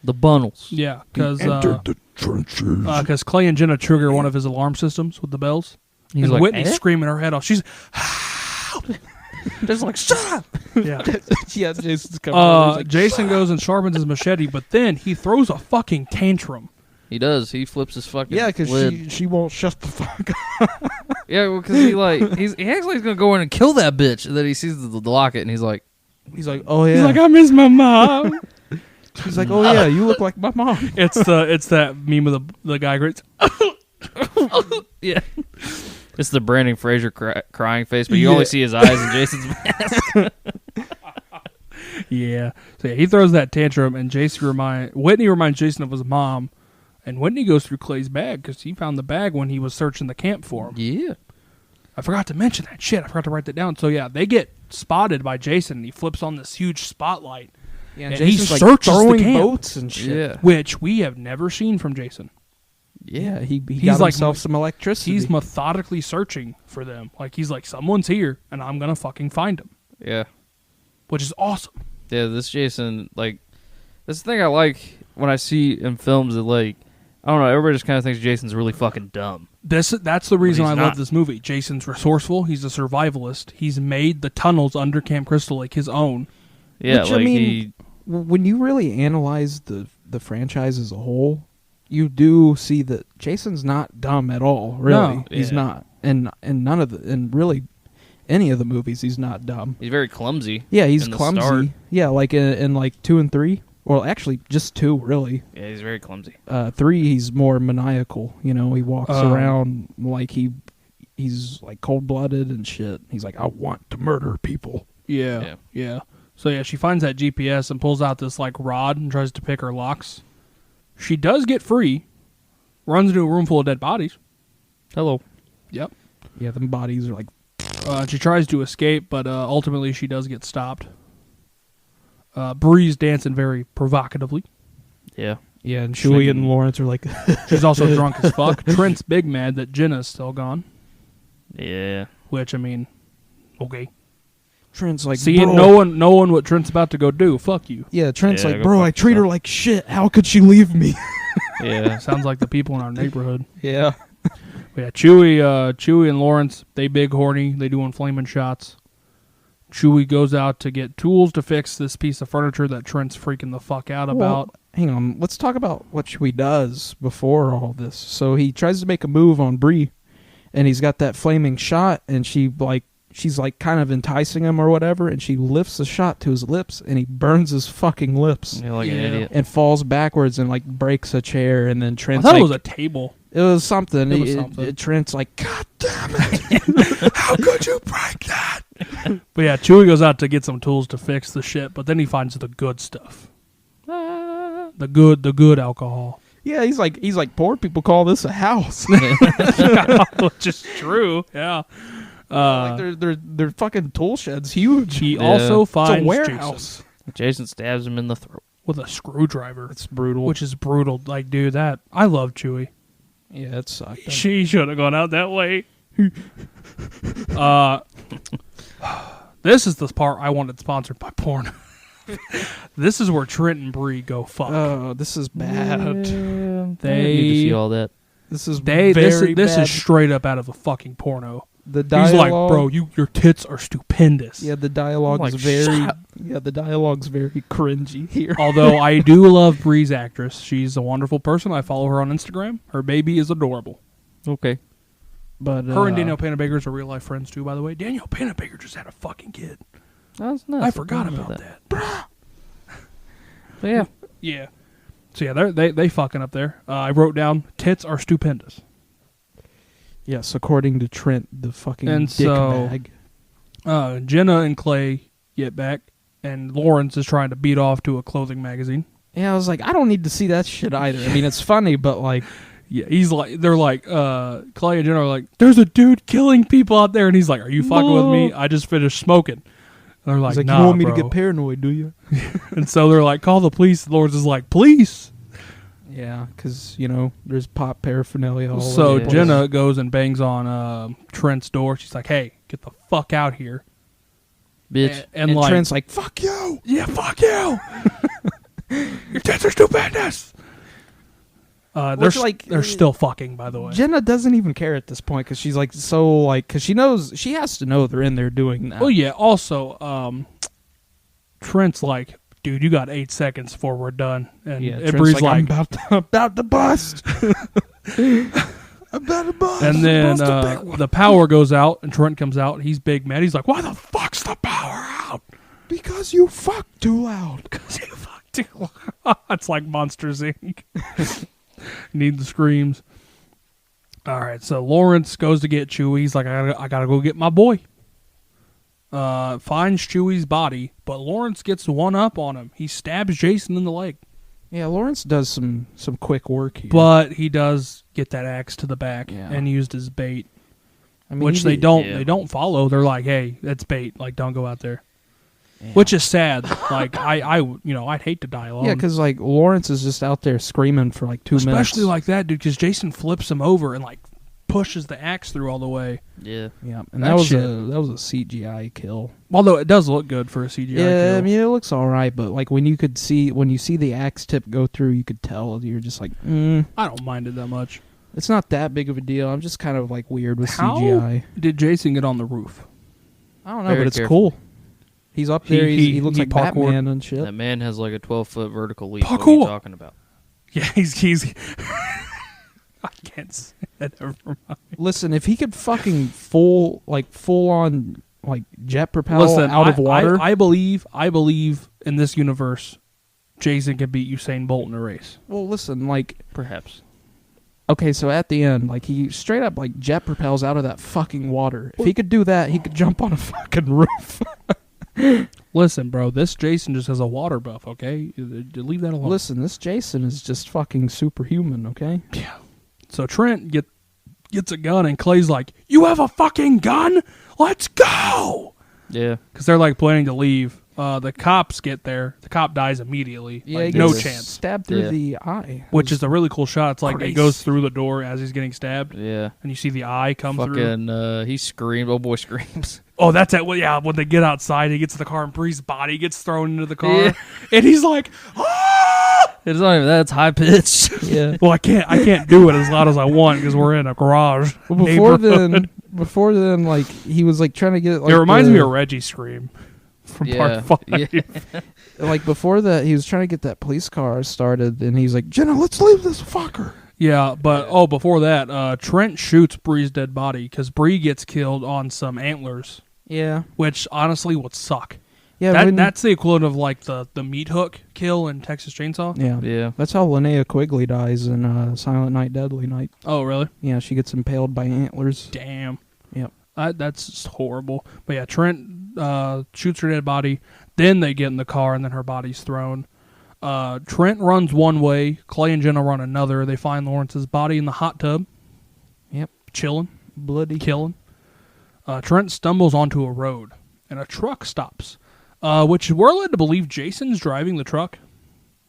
The Bunnels. Yeah, because the trenches. Clay and Jenna trigger one of his alarm systems with the bells. He's and like, Whitney's eh? screaming her head off. She's Just like, shut up. yeah. yeah, Jason's coming. over, he's like, Jason goes and sharpens his machete, but then he throws a fucking tantrum. He does. He flips his fucking yeah, because lid. she won't shut the fuck up. Yeah, well, because he actually is gonna go in and kill that bitch, and then he sees the locket, and he's like, He's like, oh yeah. He's like, I miss my mom. He's like, oh yeah, you look like my mom. it's that meme of the guy grits. yeah. It's the Brandon Fraser crying face, but you Yeah. only see his eyes in Jason's mask. Yeah. So yeah, he throws that tantrum, and Whitney reminds Jason of his mom, and Whitney goes through Clay's bag because he found the bag when he was searching the camp for him. Yeah. I forgot to mention that shit. I forgot to write that down. So yeah, they get spotted by Jason, and he flips on this huge spotlight, Yeah, and Jason's he like searches the throwing camp. boats and shit. Yeah. which we have never seen from Jason. Yeah, he He's got like himself some electricity. He's methodically searching for them. Like he's like, someone's here, and I'm gonna fucking find him, Yeah. which is awesome. Yeah, this Jason, like, this thing I like when I see in films that, like, I don't know, everybody just kind of thinks Jason's really fucking dumb. That's the reason he's I not. love this movie. Jason's resourceful. He's a survivalist. He's made the tunnels under Camp Crystal Lake his own. Yeah, Which, like, I mean, when you really analyze the franchise as a whole, you do see that Jason's not dumb at all. Really, No. he's Yeah. not, and none of and really any of the movies, he's not dumb. he's very clumsy. Yeah, he's in the clumsy. start. Yeah, like in like 2 and 3. Well, actually, just 2 really. Yeah, he's very clumsy. 3, he's more maniacal. You know, he walks Um, around like he's like cold blooded and shit. He's like, I want to murder people. Yeah. So yeah, she finds that GPS and pulls out this like rod and tries to pick her locks. She does get free. Runs into a room full of dead bodies. Hello. Yep. Yeah, them bodies are like. She tries to escape, but ultimately she does get stopped. Bree's dancing very provocatively. Yeah. Yeah, and Chewie and Lawrence are like. She's also drunk as fuck. Trent's big mad that Jenna's still gone. Yeah. Which, I mean, okay. Trent's like, Seeing bro. knowing what Trent's about to go do, fuck you. Yeah, Trent's Yeah, like, go bro, fuck I treat her yourself." like shit. How could she leave me? Yeah. Sounds like the people in our neighborhood. Yeah. But yeah, Chewie and Lawrence, they big horny. They doing flaming shots. Chewie goes out to get tools to fix this piece of furniture that Trent's freaking the fuck out about. Well, hang on. Let's talk about what Chewie does before all this. So he tries to make a move on Bree, and he's got that flaming shot, and she's like kind of enticing him or whatever, and she lifts the shot to his lips, and he burns his fucking lips. You're like an Yeah. idiot. And falls backwards and like breaks a chair, and then I Trent's thought like, it was a table. it was something. It was something. Trent's like, God damn it! How could you break that? But yeah, Chewie goes out to get some tools to fix the shit, but then he finds the good stuff. The good alcohol. Yeah, he's like, poor people call this a house. Which is true. Yeah. like their fucking tool shed's huge. He Yeah. also It's finds a warehouse. Jason Jason stabs him in the throat. with a screwdriver, It's brutal. which is brutal. Like, dude, I love Chewie. Yeah, it sucked. She should have gone out that way. This is the part I wanted sponsored by porn. This is where Trent and Bree go fuck. Oh, this is bad. I need to see all that. This is this bad. is straight up out of a fucking porno. The dialogue, he's like, bro, your tits are stupendous. Yeah, the dialogue like, is very. shut up. Yeah, the dialogue's very cringy here. Although I do love Bree's actress. She's a wonderful person. I follow her on Instagram. Her baby is adorable. Okay. But Her and Danielle Panabaker are real life friends too, by the way. Danielle Panabaker just had a fucking kid. That's nice. I forgot about that. Bruh. But yeah. Yeah. So yeah, they fucking up there. I wrote down tits are stupendous. Yes, according to Trent, the fucking And dick so, bag. Jenna and Clay get back, and Lawrence is trying to beat off to a clothing magazine. Yeah, I was like, I don't need to see that shit either. I mean, it's funny, but like, Yeah, they're like, Clay and Jenna are like, there's a dude killing people out there, and he's like, are you fucking with me? I just finished smoking. And they're like, nah, you want me bro. to get paranoid, do you? And so they're like, call the police. And Lawrence is like, police. Yeah, because, there's pop paraphernalia all So over the place. Jenna goes and bangs on Trent's door. She's like, hey, get the fuck out here. Bitch. And And like, Trent's like, fuck you! yeah, fuck you. Your tits are stupendous. They're still fucking, by the way. Jenna doesn't even care at this point because she's like, because she has to know they're in there doing that. Well, yeah, also, Trent's like, dude, you got 8 seconds before we're done. And Trent's Bree's like, like, I'm about to bust. I'm about to bust. and then Bust a big one. the power goes out, and Trent comes out. He's big mad. He's like, why the fuck's the power out? Because you fucked too loud. Because you fucked too loud. It's like Monsters, Inc. Need the screams. All right, so Lawrence goes to get Chewie. He's like, I gotta go get my boy. Finds Chewie's body, but Lawrence gets one up on him. He stabs Jason in the leg. Yeah, Lawrence does some quick work here. But he does get that axe to the back Yeah. and used as bait, I mean, which he they did- don't. yeah. They don't follow. They're like, hey, that's bait. Like, don't go out there. Yeah. Which is sad. Like, I'd hate to die alone. Yeah, because like Lawrence is just out there screaming for like 2 minutes. especially like that, dude. Because Jason flips him over and like pushes the axe through all the way. Yeah. Yeah, and That that was shit. a CGI kill. Although it does look good for a CGI Yeah, kill. I mean it looks all right, but like when you see the axe tip go through, you could tell. You're just like, I don't mind it that much. it's not that big of a deal. I'm just kind of like weird with How CGI. did Jason get on the roof? I don't know, Very but it's careful. cool. He's up there. He looks he like parkoured. Batman and shit. That man has like a 12-foot vertical leap. What are Parkour. you talking about? Yeah, he's. I can't say that. Never mind. Listen, if he could fucking full on like jet propel Listen, out of water, I believe in this universe, Jason can beat Usain Bolt in a race. well, listen, like, Perhaps. okay, so at the end, like he straight up like jet propels out of that fucking water. If he could do that, he could jump on a fucking roof. Listen, bro, this Jason just has a water buff. Okay, leave that alone. Listen, this Jason is just fucking superhuman. Okay. Yeah. So Trent gets a gun, and Clay's like, "You have a fucking gun? Let's go!" Yeah. Because they're like planning to leave. The cops get there. The cop dies immediately. Yeah, Like, he no gets chance. Stabbed through Yeah. the eye, Which is a really cool shot. It's like Crazy. it goes through the door as he's getting stabbed, Yeah. and you see the eye come through. Fucking, he screamed. Oh, boy screams. Oh, that's it. Well, yeah, when they get outside, he gets to the car, and Bree's body gets thrown into the car, Yeah. and he's like, "Ah!" It's not even that. It's high pitched. yeah. Well, I can't do it as loud as I want because we're in a garage. Well, neighborhood. before then, like he was like trying to get. Like, It reminds me of Reggie's scream from Yeah. part 5. Yeah. like before that, he was trying to get that police car started, and he's like, "Jenna, let's leave this fucker." Yeah, but before that, Trent shoots Bree's dead body because Bree gets killed on some antlers, Yeah, which honestly would suck. yeah. That's the equivalent of like the meat hook kill in Texas Chainsaw. yeah. Yeah. That's how Linnea Quigley dies in Silent Night, Deadly Night. Oh, really? Yeah, she gets impaled by antlers. Damn. Yep. That's just horrible. But yeah, Trent shoots her dead body. Then they get in the car, and then her body's thrown. Trent runs one way. Clay and Jenna run another. They find Lawrence's body in the hot tub. Yep. Chilling. Bloody. Killing. Trent stumbles onto a road, and a truck stops, which we're led to believe Jason's driving the truck.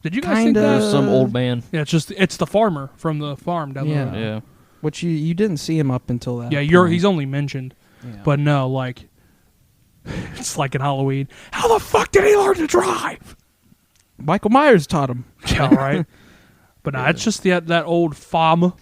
Did you guys think Kinda. that? There's some old man. Yeah, it's the farmer from the farm down the Yeah. road. Yeah. Which you didn't see him up until that. Yeah, point. he's only mentioned. Yeah. But no, like, it's like in Halloween. How the fuck did he learn to drive? Michael Myers taught him. Yeah, right. But no, it's just that old farmer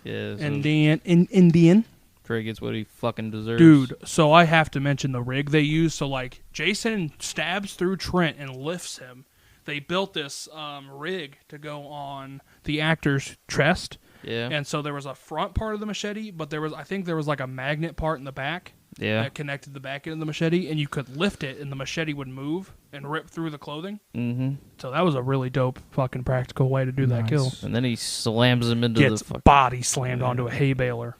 Yeah, so Indian. Trey gets what he fucking deserves. Dude, so I have to mention the rig they use. So, like, Jason stabs through Trent and lifts him. They built this rig to go on the actor's chest. Yeah. And so there was a front part of the machete, but I think there was like a magnet part in the back that connected the back end of the machete, and you could lift it, and the machete would move and rip through the clothing. Mm-hmm. So that was a really dope fucking practical way to do that kill. And then he slams him into Gets the fucking body slammed onto a hay baler.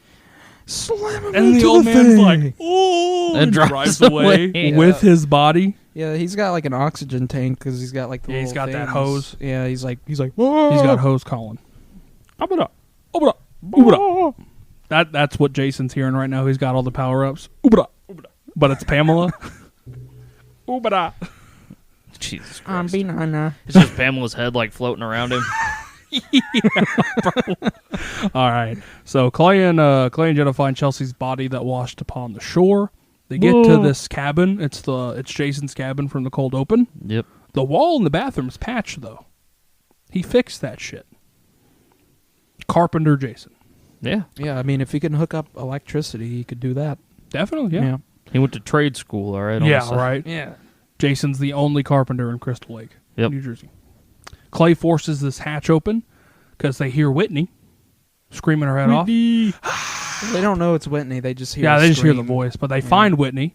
Slam him And into the old man's thing. like, oh, And drives drives away away. with his body. Yeah, he's got like an oxygen tank because he's got like the He's little got that things. hose. Yeah, he's like, whoa. He's got hose calling. Oobada, oobada, oobada. That's what Jason's hearing right now. He's got all the power-ups. Oobada, oobada. But it's Pamela. Oobada. Jesus I'm Christ. banana. It's just Pamela's head like floating around him. All right. So Clay and Jenna find Chelsea's body that washed upon the shore. They get to this cabin. It's Jason's cabin from the cold open. Yep. The wall in the bathroom's patched though. He fixed that shit. Carpenter Jason. Yeah. Yeah, I mean, if he can hook up electricity, he could do that. Definitely, yeah. He went to trade school, all right? on the Yeah, side. right. Yeah. Jason's the only carpenter in Crystal Lake, Yep. New Jersey. Clay forces this hatch open because they hear Whitney screaming her head off. They don't know it's Whitney. They just hear Yeah, a they just hear the scream. voice. But they find Whitney.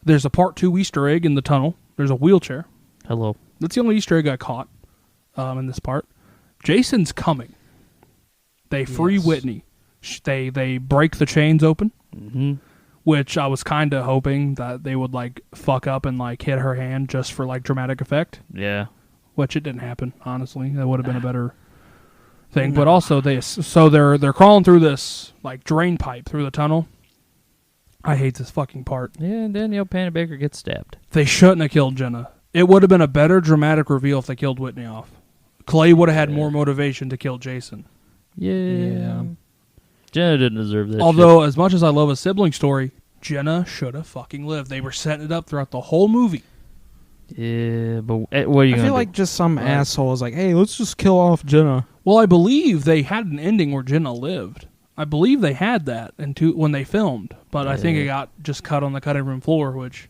There's a Part 2 Easter egg in the tunnel. There's a wheelchair. Hello. That's the only Easter egg I caught in this part. Jason's coming. They free Yes. Whitney. They break the chains open, Mm-hmm. which I was kind of hoping that they would like fuck up and like hit her hand just for like dramatic effect. Yeah. Which it didn't happen. Honestly, that would have been a better thing. But also they're crawling through this like drain pipe through the tunnel. I hate this fucking part. Yeah, and Danielle Panabaker gets stabbed. They shouldn't have killed Jenna. It would have been a better dramatic reveal if they killed Whitney off. Clay would have had more motivation to kill Jason. Yeah. Jenna didn't deserve that Although, as much as I love a sibling story, Jenna should have fucking lived. They were setting it up throughout the whole movie. shit. Yeah, but what are you I going to feel do? like just some asshole is like, hey, let's just kill off Jenna. Well, I believe they had an ending where Jenna lived. I believe they had that when they filmed, but I think it got just cut on the cutting room floor, which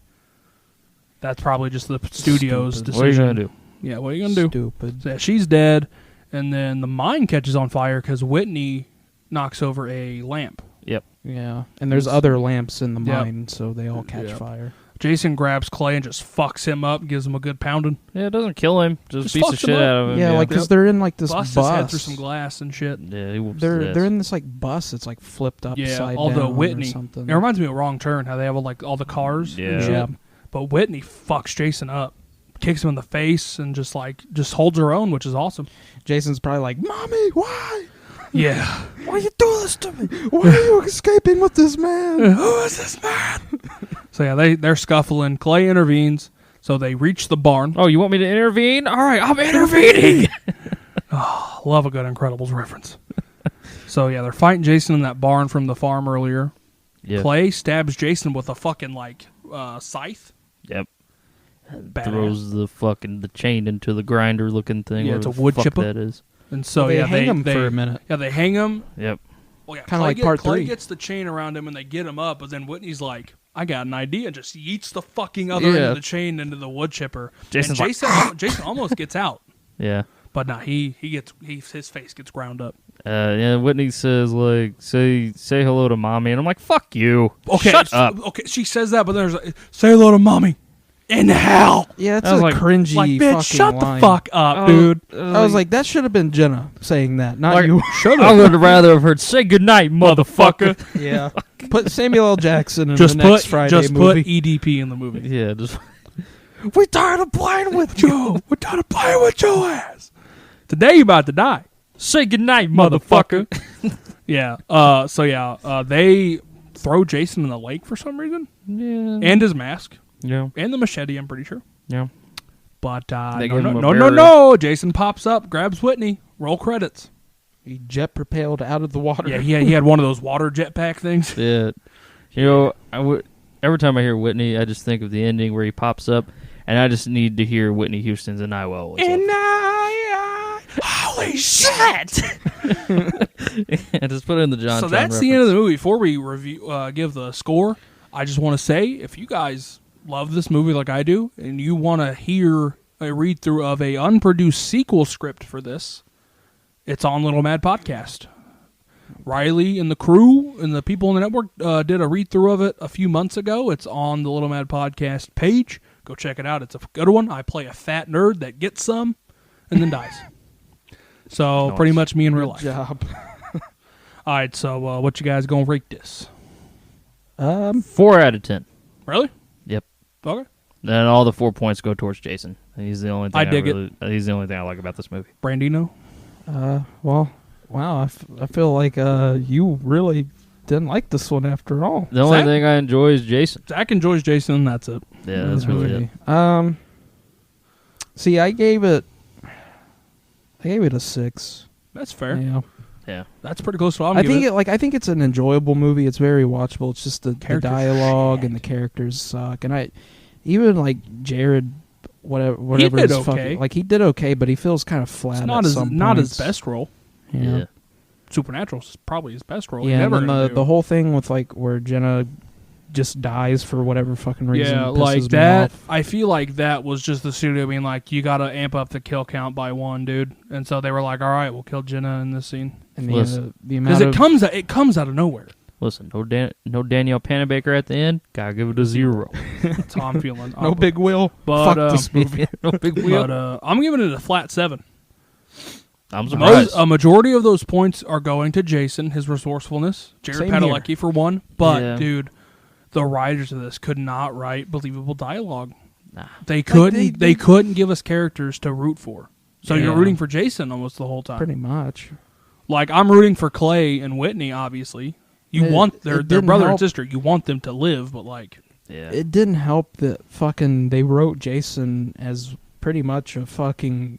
that's probably just the studio's Stupid. decision. What are you going to do? Yeah, what are you going to do? Stupid. So, yeah, she's dead, and then the mine catches on fire because Whitney knocks over a lamp. Yep. Yeah, and there's other lamps in the Yeah. mine, so they all catch Yeah. fire. Jason grabs Clay and just fucks him up, gives him a good pounding. Yeah, it doesn't kill him. Just beats the fucks him shit up. out of him. Yeah, like because they're in like this Busts bus. his head through some glass and shit. Yeah, he whoops his They're ass. they're in this like bus. It's like flipped upside Yeah, down although or Whitney, something. it reminds me of Wrong Turn, how they have like all the cars and Yeah. shit. Yeah. But Whitney fucks Jason up, kicks him in the face, and just holds her own, which is awesome. Jason's probably like, "Mommy, why? Yeah. Why are you doing this to me? Why are you escaping with this man?" Who is this man? So yeah, they're scuffling. Clay intervenes, so they reach the barn. Oh, you want me to intervene? All right, I'm intervening. Love a good Incredibles reference. So yeah, they're fighting Jason in that barn from the farm earlier. Yeah. Clay stabs Jason with a fucking scythe. Yep. Badass. Throws the chain into the grinder looking thing. Yeah, whatever it's a the wood fuck chipper. that is. And so they yeah, hang him for a minute. Yeah, they hang him. Yep. Well, yeah, Kinda like part Clay 3. gets the chain around him and they get him up, but then Whitney's like, I got an idea, and just yeets the fucking other end of the chain into the wood chipper. Jason's and like, Jason almost gets out. Yeah. But nah, his face gets ground up. Yeah, Whitney says, say hello to mommy. And I'm like, fuck you. Okay, Shut up. Okay, she says that, but there's say hello to mommy in hell. Yeah, it's I was a like- cringy Like, bitch, fucking shut line. the fuck up, dude. I was like, that should have been Jenna saying that, not Like, you. I would rather have heard, say goodnight, motherfucker. Yeah. Put Samuel L. Jackson in Just the next Friday movie. put EDP in the movie. Yeah, just... We tired of playing with you. Joe, we're trying to play with your ass. Today you about to die. Say goodnight, motherfucker. Yeah. They throw Jason in the lake for some reason, Yeah. and his mask, Yeah. and the machete. I'm pretty sure. Yeah. But They no, give him a no. berry. No. Jason pops up, grabs Whitney. Roll credits. He jet propelled out of the water. Yeah, he had one of those water jetpack things. Yeah. You know, every time I hear Whitney, I just think of the ending where he pops up, and I just need to hear Whitney Houston's "And I Will Always Love You." Holy shit! And just put it in the John. So that's the end of the movie. Before we review, give the score, I just want to say, if you guys love this movie like I do, and you want to hear a read through of a unproduced sequel script for this, it's on Little Mad Podcast. Riley and the crew and the people in the network did a read through of it a few months ago. It's on the Little Mad Podcast page. Go check it out. It's a good one. I play a fat nerd that gets some and then dies. So Nice. pretty much me in real life. Good job. All right, so what you guys gonna rate this? 4 out of 10. Really? Yep. Okay. Then all the 4 points go towards Jason. He's the only thing I dig He's the only thing I like about this movie. Brandino? Well, wow. I feel like you really didn't like this one after all. The only Zach? thing I enjoy is Jason. Zach enjoys Jason. That's it. Yeah, that's really it. See, I gave it a 6. That's fair. Yeah. Yeah. That's pretty close to what I'm I giving think it. I think it's an enjoyable movie. It's very watchable. It's just the Characters dialogue shit. and the characters suck. And I even like Jared, whatever did his okay. fucking, like he did okay, but he feels kind of flat. It's not at some not his points. best role. Yeah. Supernatural's probably his best role. He Yeah, never and then gonna do. the whole thing with like where Jenna just dies for whatever fucking reason. Yeah, pisses like me that. off. I feel like that was just the studio being like, you got to amp up the kill count by 1, dude. And so they were like, all right, we'll kill Jenna in this scene. And Listen. the amount Because of it comes out of nowhere. Listen, no Danielle Panabaker at the end. Gotta give it a 0. That's how I'm feeling. no big Will. But, Fuck this movie. No big wheel. But I'm giving it a flat 7. I'm surprised. A majority of those points are going to Jason, his resourcefulness, Jared Same Padalecki for 1. But, Yeah. dude, the writers of this could not write believable dialogue. Nah. They couldn't. they- They couldn't give us characters to root for. So you're Yeah. rooting for Jason almost the whole time. Pretty much. Like, I'm rooting for Clay and Whitney, obviously. You It- want it their didn't brother and help. sister. You want them to live, but, like, Yeah. It didn't help that fucking they wrote Jason as pretty much a fucking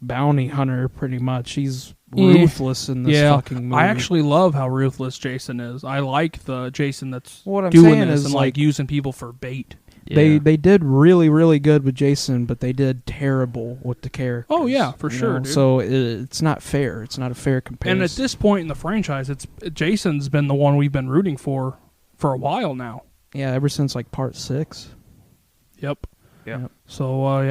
bounty hunter. Pretty much, he's ruthless in this fucking movie. I actually love how ruthless Jason is. I like the Jason that's What I'm doing saying this is, and, like, using people for bait. Yeah. They did really, really good with Jason, but they did terrible with the characters. Oh, yeah, for you sure, know? dude. So it's not fair. It's not a fair comparison. And at this point in the franchise, Jason's been the one we've been rooting for a while now. yeah, ever since like part 6. Yep. Yeah. So,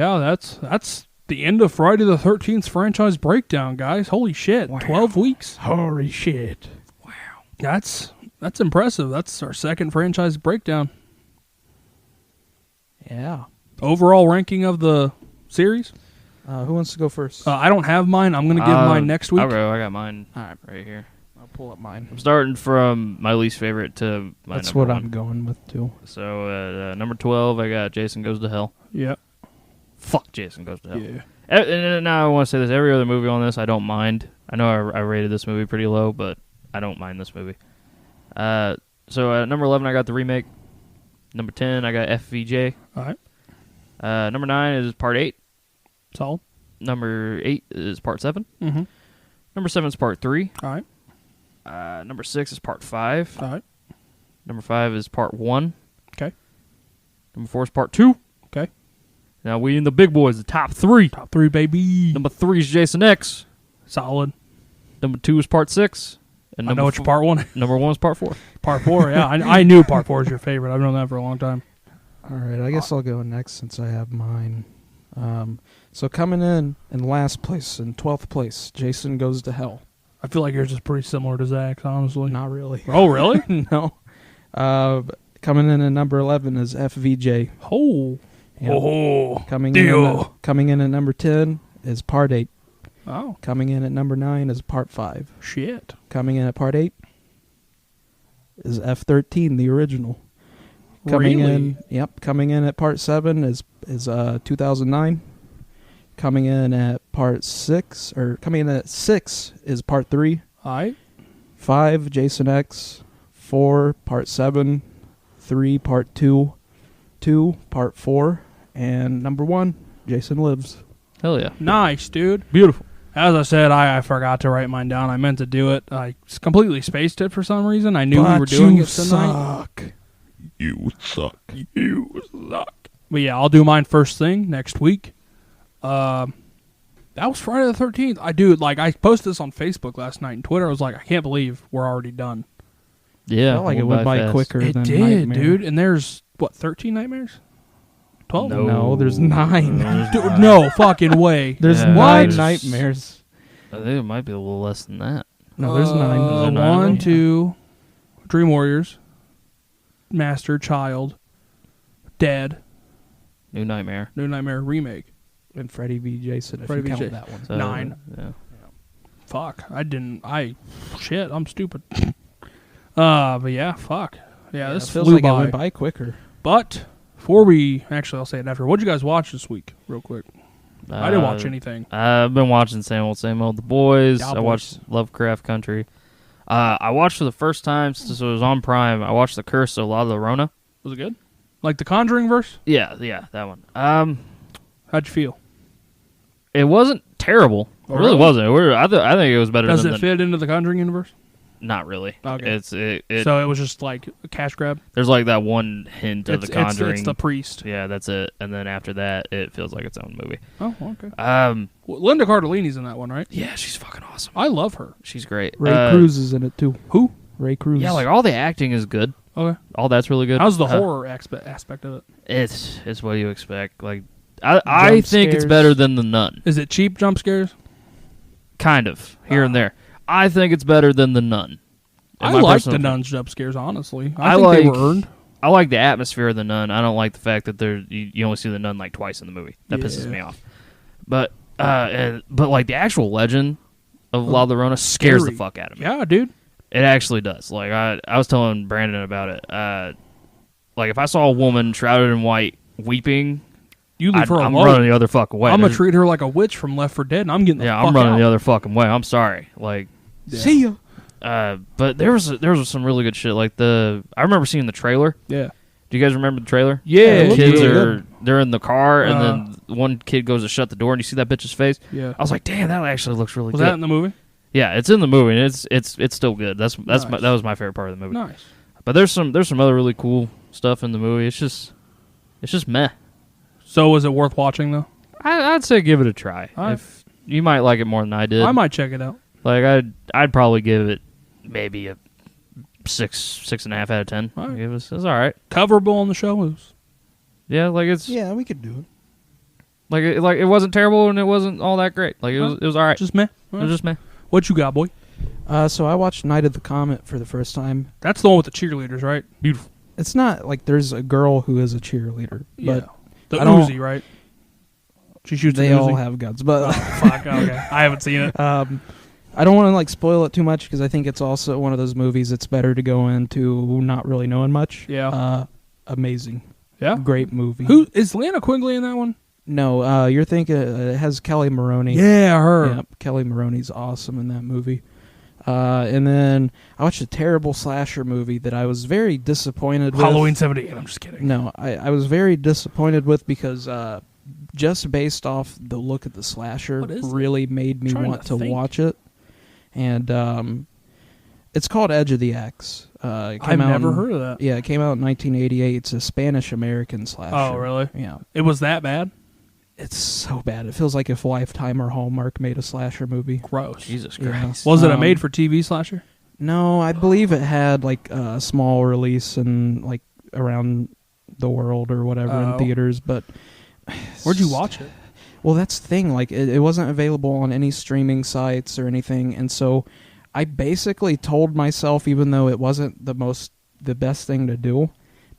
that's the end of Friday the 13th franchise breakdown, guys. Holy shit. Wow. 12 weeks. Holy shit! That's impressive. That's our second franchise breakdown. Yeah. Overall ranking of the series? Who wants to go first? I don't have mine. I'm going to give mine next week. I'll go. I got mine All right, right here. I'll pull up mine. I'm starting from my least favorite to my That's number what 1. I'm going with too. So number 12, I got Jason Goes to Hell. Yeah. Fuck Jason Goes to Hell. Yeah. And now I want to say this: every other movie on this, I don't mind. I know I rated this movie pretty low, but I don't mind this movie. So at number 11, I got the remake. Number 10, I got FVJ. All right. Number 9 is Part 8. Solid. Number 8 is Part 7. Mm-hmm. Number 7 is Part 3. All right. Number 6 is Part 5. All right. Number 5 is Part 1. Okay. Number 4 is Part 2. Okay. Now we in the big boys, the top 3. Top 3, baby. Number 3 is Jason X. Solid. Number 2 is Part 6. And I know what your part 1 Number 1 is Part 4. Part 4, yeah. I knew Part 4 is your favorite. I've known that for a long time. All right, I guess I'll go next since I have mine. So coming in last place, in 12th place, Jason Goes to Hell. I feel like yours is pretty similar to Zach's, honestly. Not really. Oh, really? No. Coming in at number 11 is FVJ. Oh. Yep. Oh. Coming Deal. in at number 10 is Part 8. Oh. Coming in at number 9 is Part 5. Shit. Coming in at Part 8 is F13, the original. Coming in at Part 7 is 2009. Coming in at Part 6, or coming in at 6 is Part 3. All right. 5, Jason X. 4, Part 7. 3, Part 2. 2, Part 4. And number 1, Jason Lives. Hell yeah. Nice, dude. Beautiful. As I said, I forgot to write mine down. I meant to do it. I completely spaced it for some reason. I knew we were doing it tonight. You suck. You suck. But yeah, I'll do mine first thing next week. That was Friday the 13th. I posted this on Facebook last night and Twitter. I was like, I can't believe we're already done. Yeah, Felt like it went by quicker It than did, Nightmare. dude. And there's, 13 Nightmares? 12? No, there's 9. Dude, no fucking way. There's Yeah, 9 there's- nightmares. I think it might be a little less than that. No, there's 9. Is there 9? 1, 2, Dream Warriors, Master, Child, Dead, New Nightmare. New Nightmare remake. And Freddy v. Jason, if Freddy you v. count Jason. that one. So, 9. Yeah. Fuck. Shit, I'm stupid. But yeah, fuck. Yeah, this it feels flew like by. it went by quicker. But I'll say it after. What'd you guys watch this week, real quick? I didn't watch anything. I've been watching same old. The Boys. Yeah, I watched Lovecraft Country. I watched for the first time since it was on Prime. I watched The Curse of La Llorona. Was it good? Like the Conjuring verse? Yeah, that one. How'd you feel? It wasn't terrible. Oh, It really really? wasn't. I think it was better Does than it fit into the Conjuring universe? Not really. Okay. It So it was just like a cash grab? there's like that one hint of the Conjuring. It's the priest. Yeah, that's it. And then after that, it feels like its own movie. Oh, okay. Well, Linda Cardellini's in that one, right? yeah, she's fucking awesome. I love her. She's great. Ray Cruz is in it, too. Who? Ray Cruz. Yeah, like all the acting is good. Okay. All that's really good. How's the horror aspect of it? It's what you expect. Like I think it's scares. better than The Nun. Is it cheap jump scares? Kind of here and there. I think it's better than The Nun. I like the Nun's jump scares, honestly. I think they were earned. I like the atmosphere of The Nun. I don't like the fact that you only see the Nun like twice in the movie. That pisses me off. But like the actual legend of La Llorona scares the Scary. fuck out of me. Yeah, dude. It actually does. Like I was telling Brandon about it. Like if I saw a woman shrouded in white weeping, You leave her alone. I'm running the other fucking way. I'm gonna There's- treat her like a witch from Left 4 Dead, and I'm getting the Yeah, fuck I'm running out. the other fucking way. I'm sorry. Like, See ya. but there was some really good shit. Like I remember seeing the trailer. Yeah. Do you guys remember the trailer? Yeah, The it kids looked are they're in the car, and Uh-huh. then one kid goes to shut the door, and you see that bitch's face. Yeah. I was like, damn, that actually looks really Was good. that in the movie? Yeah, it's in the movie, and it's still good. That Nice. was my favorite part of the movie. Nice. But there's some other really cool stuff in the movie. It's just meh. So was it worth watching though? I'd say give it a try. All right. If you might like it more than I did. I might check it out. Like I'd probably give it maybe a 6.5 out of 10. All right. It was all right. Coverable on the show was. Yeah, like it's Yeah, we could do it. like it wasn't terrible and it wasn't all that great. Like it was all right. Just meh. It was just meh. What you got, boy? So I watched Night of the Comet for the first time. That's the one with the cheerleaders, right? Beautiful. It's not like there's a girl who is a cheerleader, Yeah. but The I don't- Uzi, right? She shoots they an Uzi. all have guns. But Fuck. Okay. I haven't seen it. I don't want to like spoil it too much because I think it's also one of those movies it's better to go into not really knowing much. Yeah. Amazing. Yeah. Great movie. Who is Lana Quigley in that one? No, you're thinking it has Kelly Maroney. Yeah, her. Yep, Kelly Maroney's awesome in that movie. And then I watched a terrible slasher movie that I was very disappointed with. Halloween 78. I'm just kidding. No, I was very disappointed with because just based off the look at the slasher What is it? really made me Trying want to to think. watch it. And it's called Edge of the Axe. It came I've out never in- heard of that. Yeah, it came out in 1988. It's a Spanish-American slasher. Oh, really? Yeah. It was that bad? It's so bad. It feels like if Lifetime or Hallmark made a slasher movie. Gross. Jesus Yeah. Christ. Was it a Um, made-for-TV slasher? No, I believe it had like a small release and like around the world or whatever Oh. in theaters, but Where'd you watch it? well, that's the thing. Like, it wasn't available on any streaming sites or anything, and so I basically told myself, even though it wasn't the best thing to do,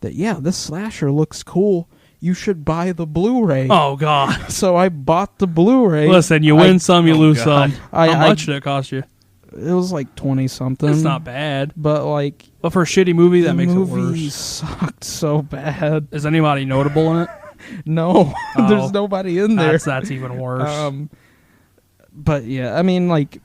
that yeah, this slasher looks cool. You should buy the Blu-ray. Oh, God. So I bought the Blu-ray. Listen, you win some, you lose God. some. I- How I- much did it cost you? It was like 20 something. It's not bad. But like, But for a shitty movie, that the makes it movie worse. sucked so bad. Is anybody notable in it? No, Oh. there's nobody in there. That's even worse. But yeah, I mean, like,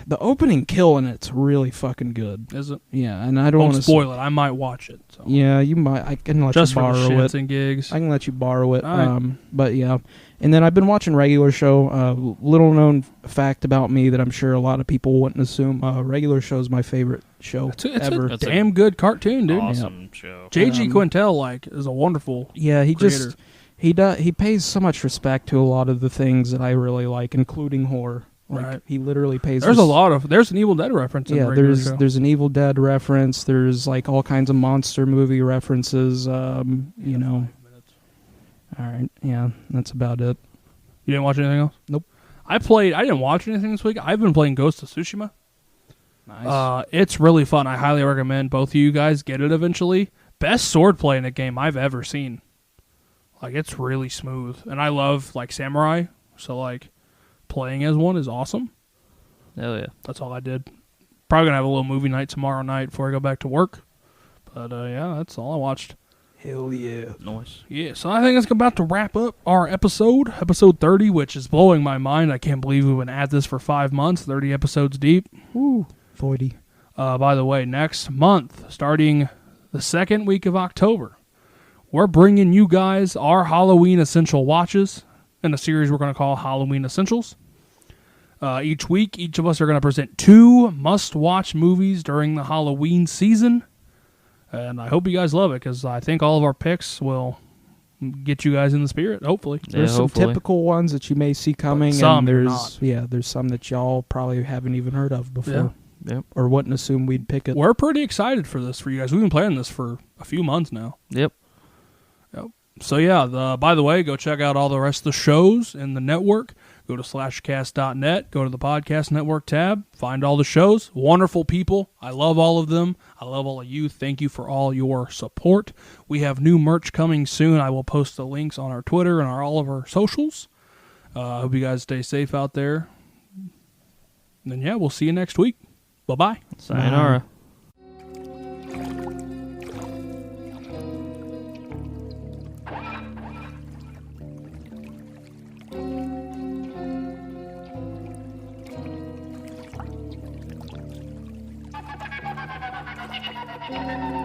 the opening kill in it's really fucking good. Is it? Yeah, and I don't want to spoil it. I might watch it. So. Yeah, you might. I can let Just you borrow for the shits it. and gigs. I can let you borrow it. All right. But yeah, and then I've been watching Regular Show. Little known fact about me that I'm sure a lot of people wouldn't assume. Regular Show is my favorite show It's ever. a damn good cartoon, dude. Awesome show. J.G. Quintel is a wonderful. Yeah, he creator. just he pays so much respect to a lot of the things that I really like, including horror. Like, Right. he literally pays. There's an Evil Dead reference. In Yeah, Regular Show. there's an Evil Dead reference. There's like all kinds of monster movie references. You know. All right, yeah, that's about it. You didn't watch anything else? Nope. I didn't watch anything this week. I've been playing Ghost of Tsushima. Nice. It's really fun. I highly recommend both of you guys get it eventually. Best swordplay in a game I've ever seen. Like, it's really smooth. And I love, like, samurai. So, like, playing as one is awesome. Hell yeah. That's all I did. Probably going to have a little movie night tomorrow night before I go back to work. But, yeah, that's all I watched. Hell yeah. Nice. Yeah, so I think it's about to wrap up our episode 30, which is blowing my mind. I can't believe we've been at this for 5 months, 30 episodes deep. Woo. 40. By the way, next month, starting the second week of October, we're bringing you guys our Halloween Essential Watches in a series we're going to call Halloween Essentials. Each week, each of us are going to present 2 must-watch movies during the Halloween season. And I hope you guys love it, because I think all of our picks will get you guys in the spirit, hopefully. There's some typical ones that you may see coming, some and not. there's some that y'all probably haven't even heard of before. Yeah. Yep. Or wouldn't assume we'd pick it. We're pretty excited for this for you guys. We've been playing this for a few months now. Yep. So yeah, by the way, go check out all the rest of the shows in the network. Go to slashcast.net, go to the podcast network tab, find all the shows. Wonderful people. I love all of them. I love all of you. Thank you for all your support. We have new merch coming soon. I will post the links on our Twitter and all of our socials. Hope you guys stay safe out there. And then yeah, we'll see you next week. Bye-bye. Sayonara. Thank you.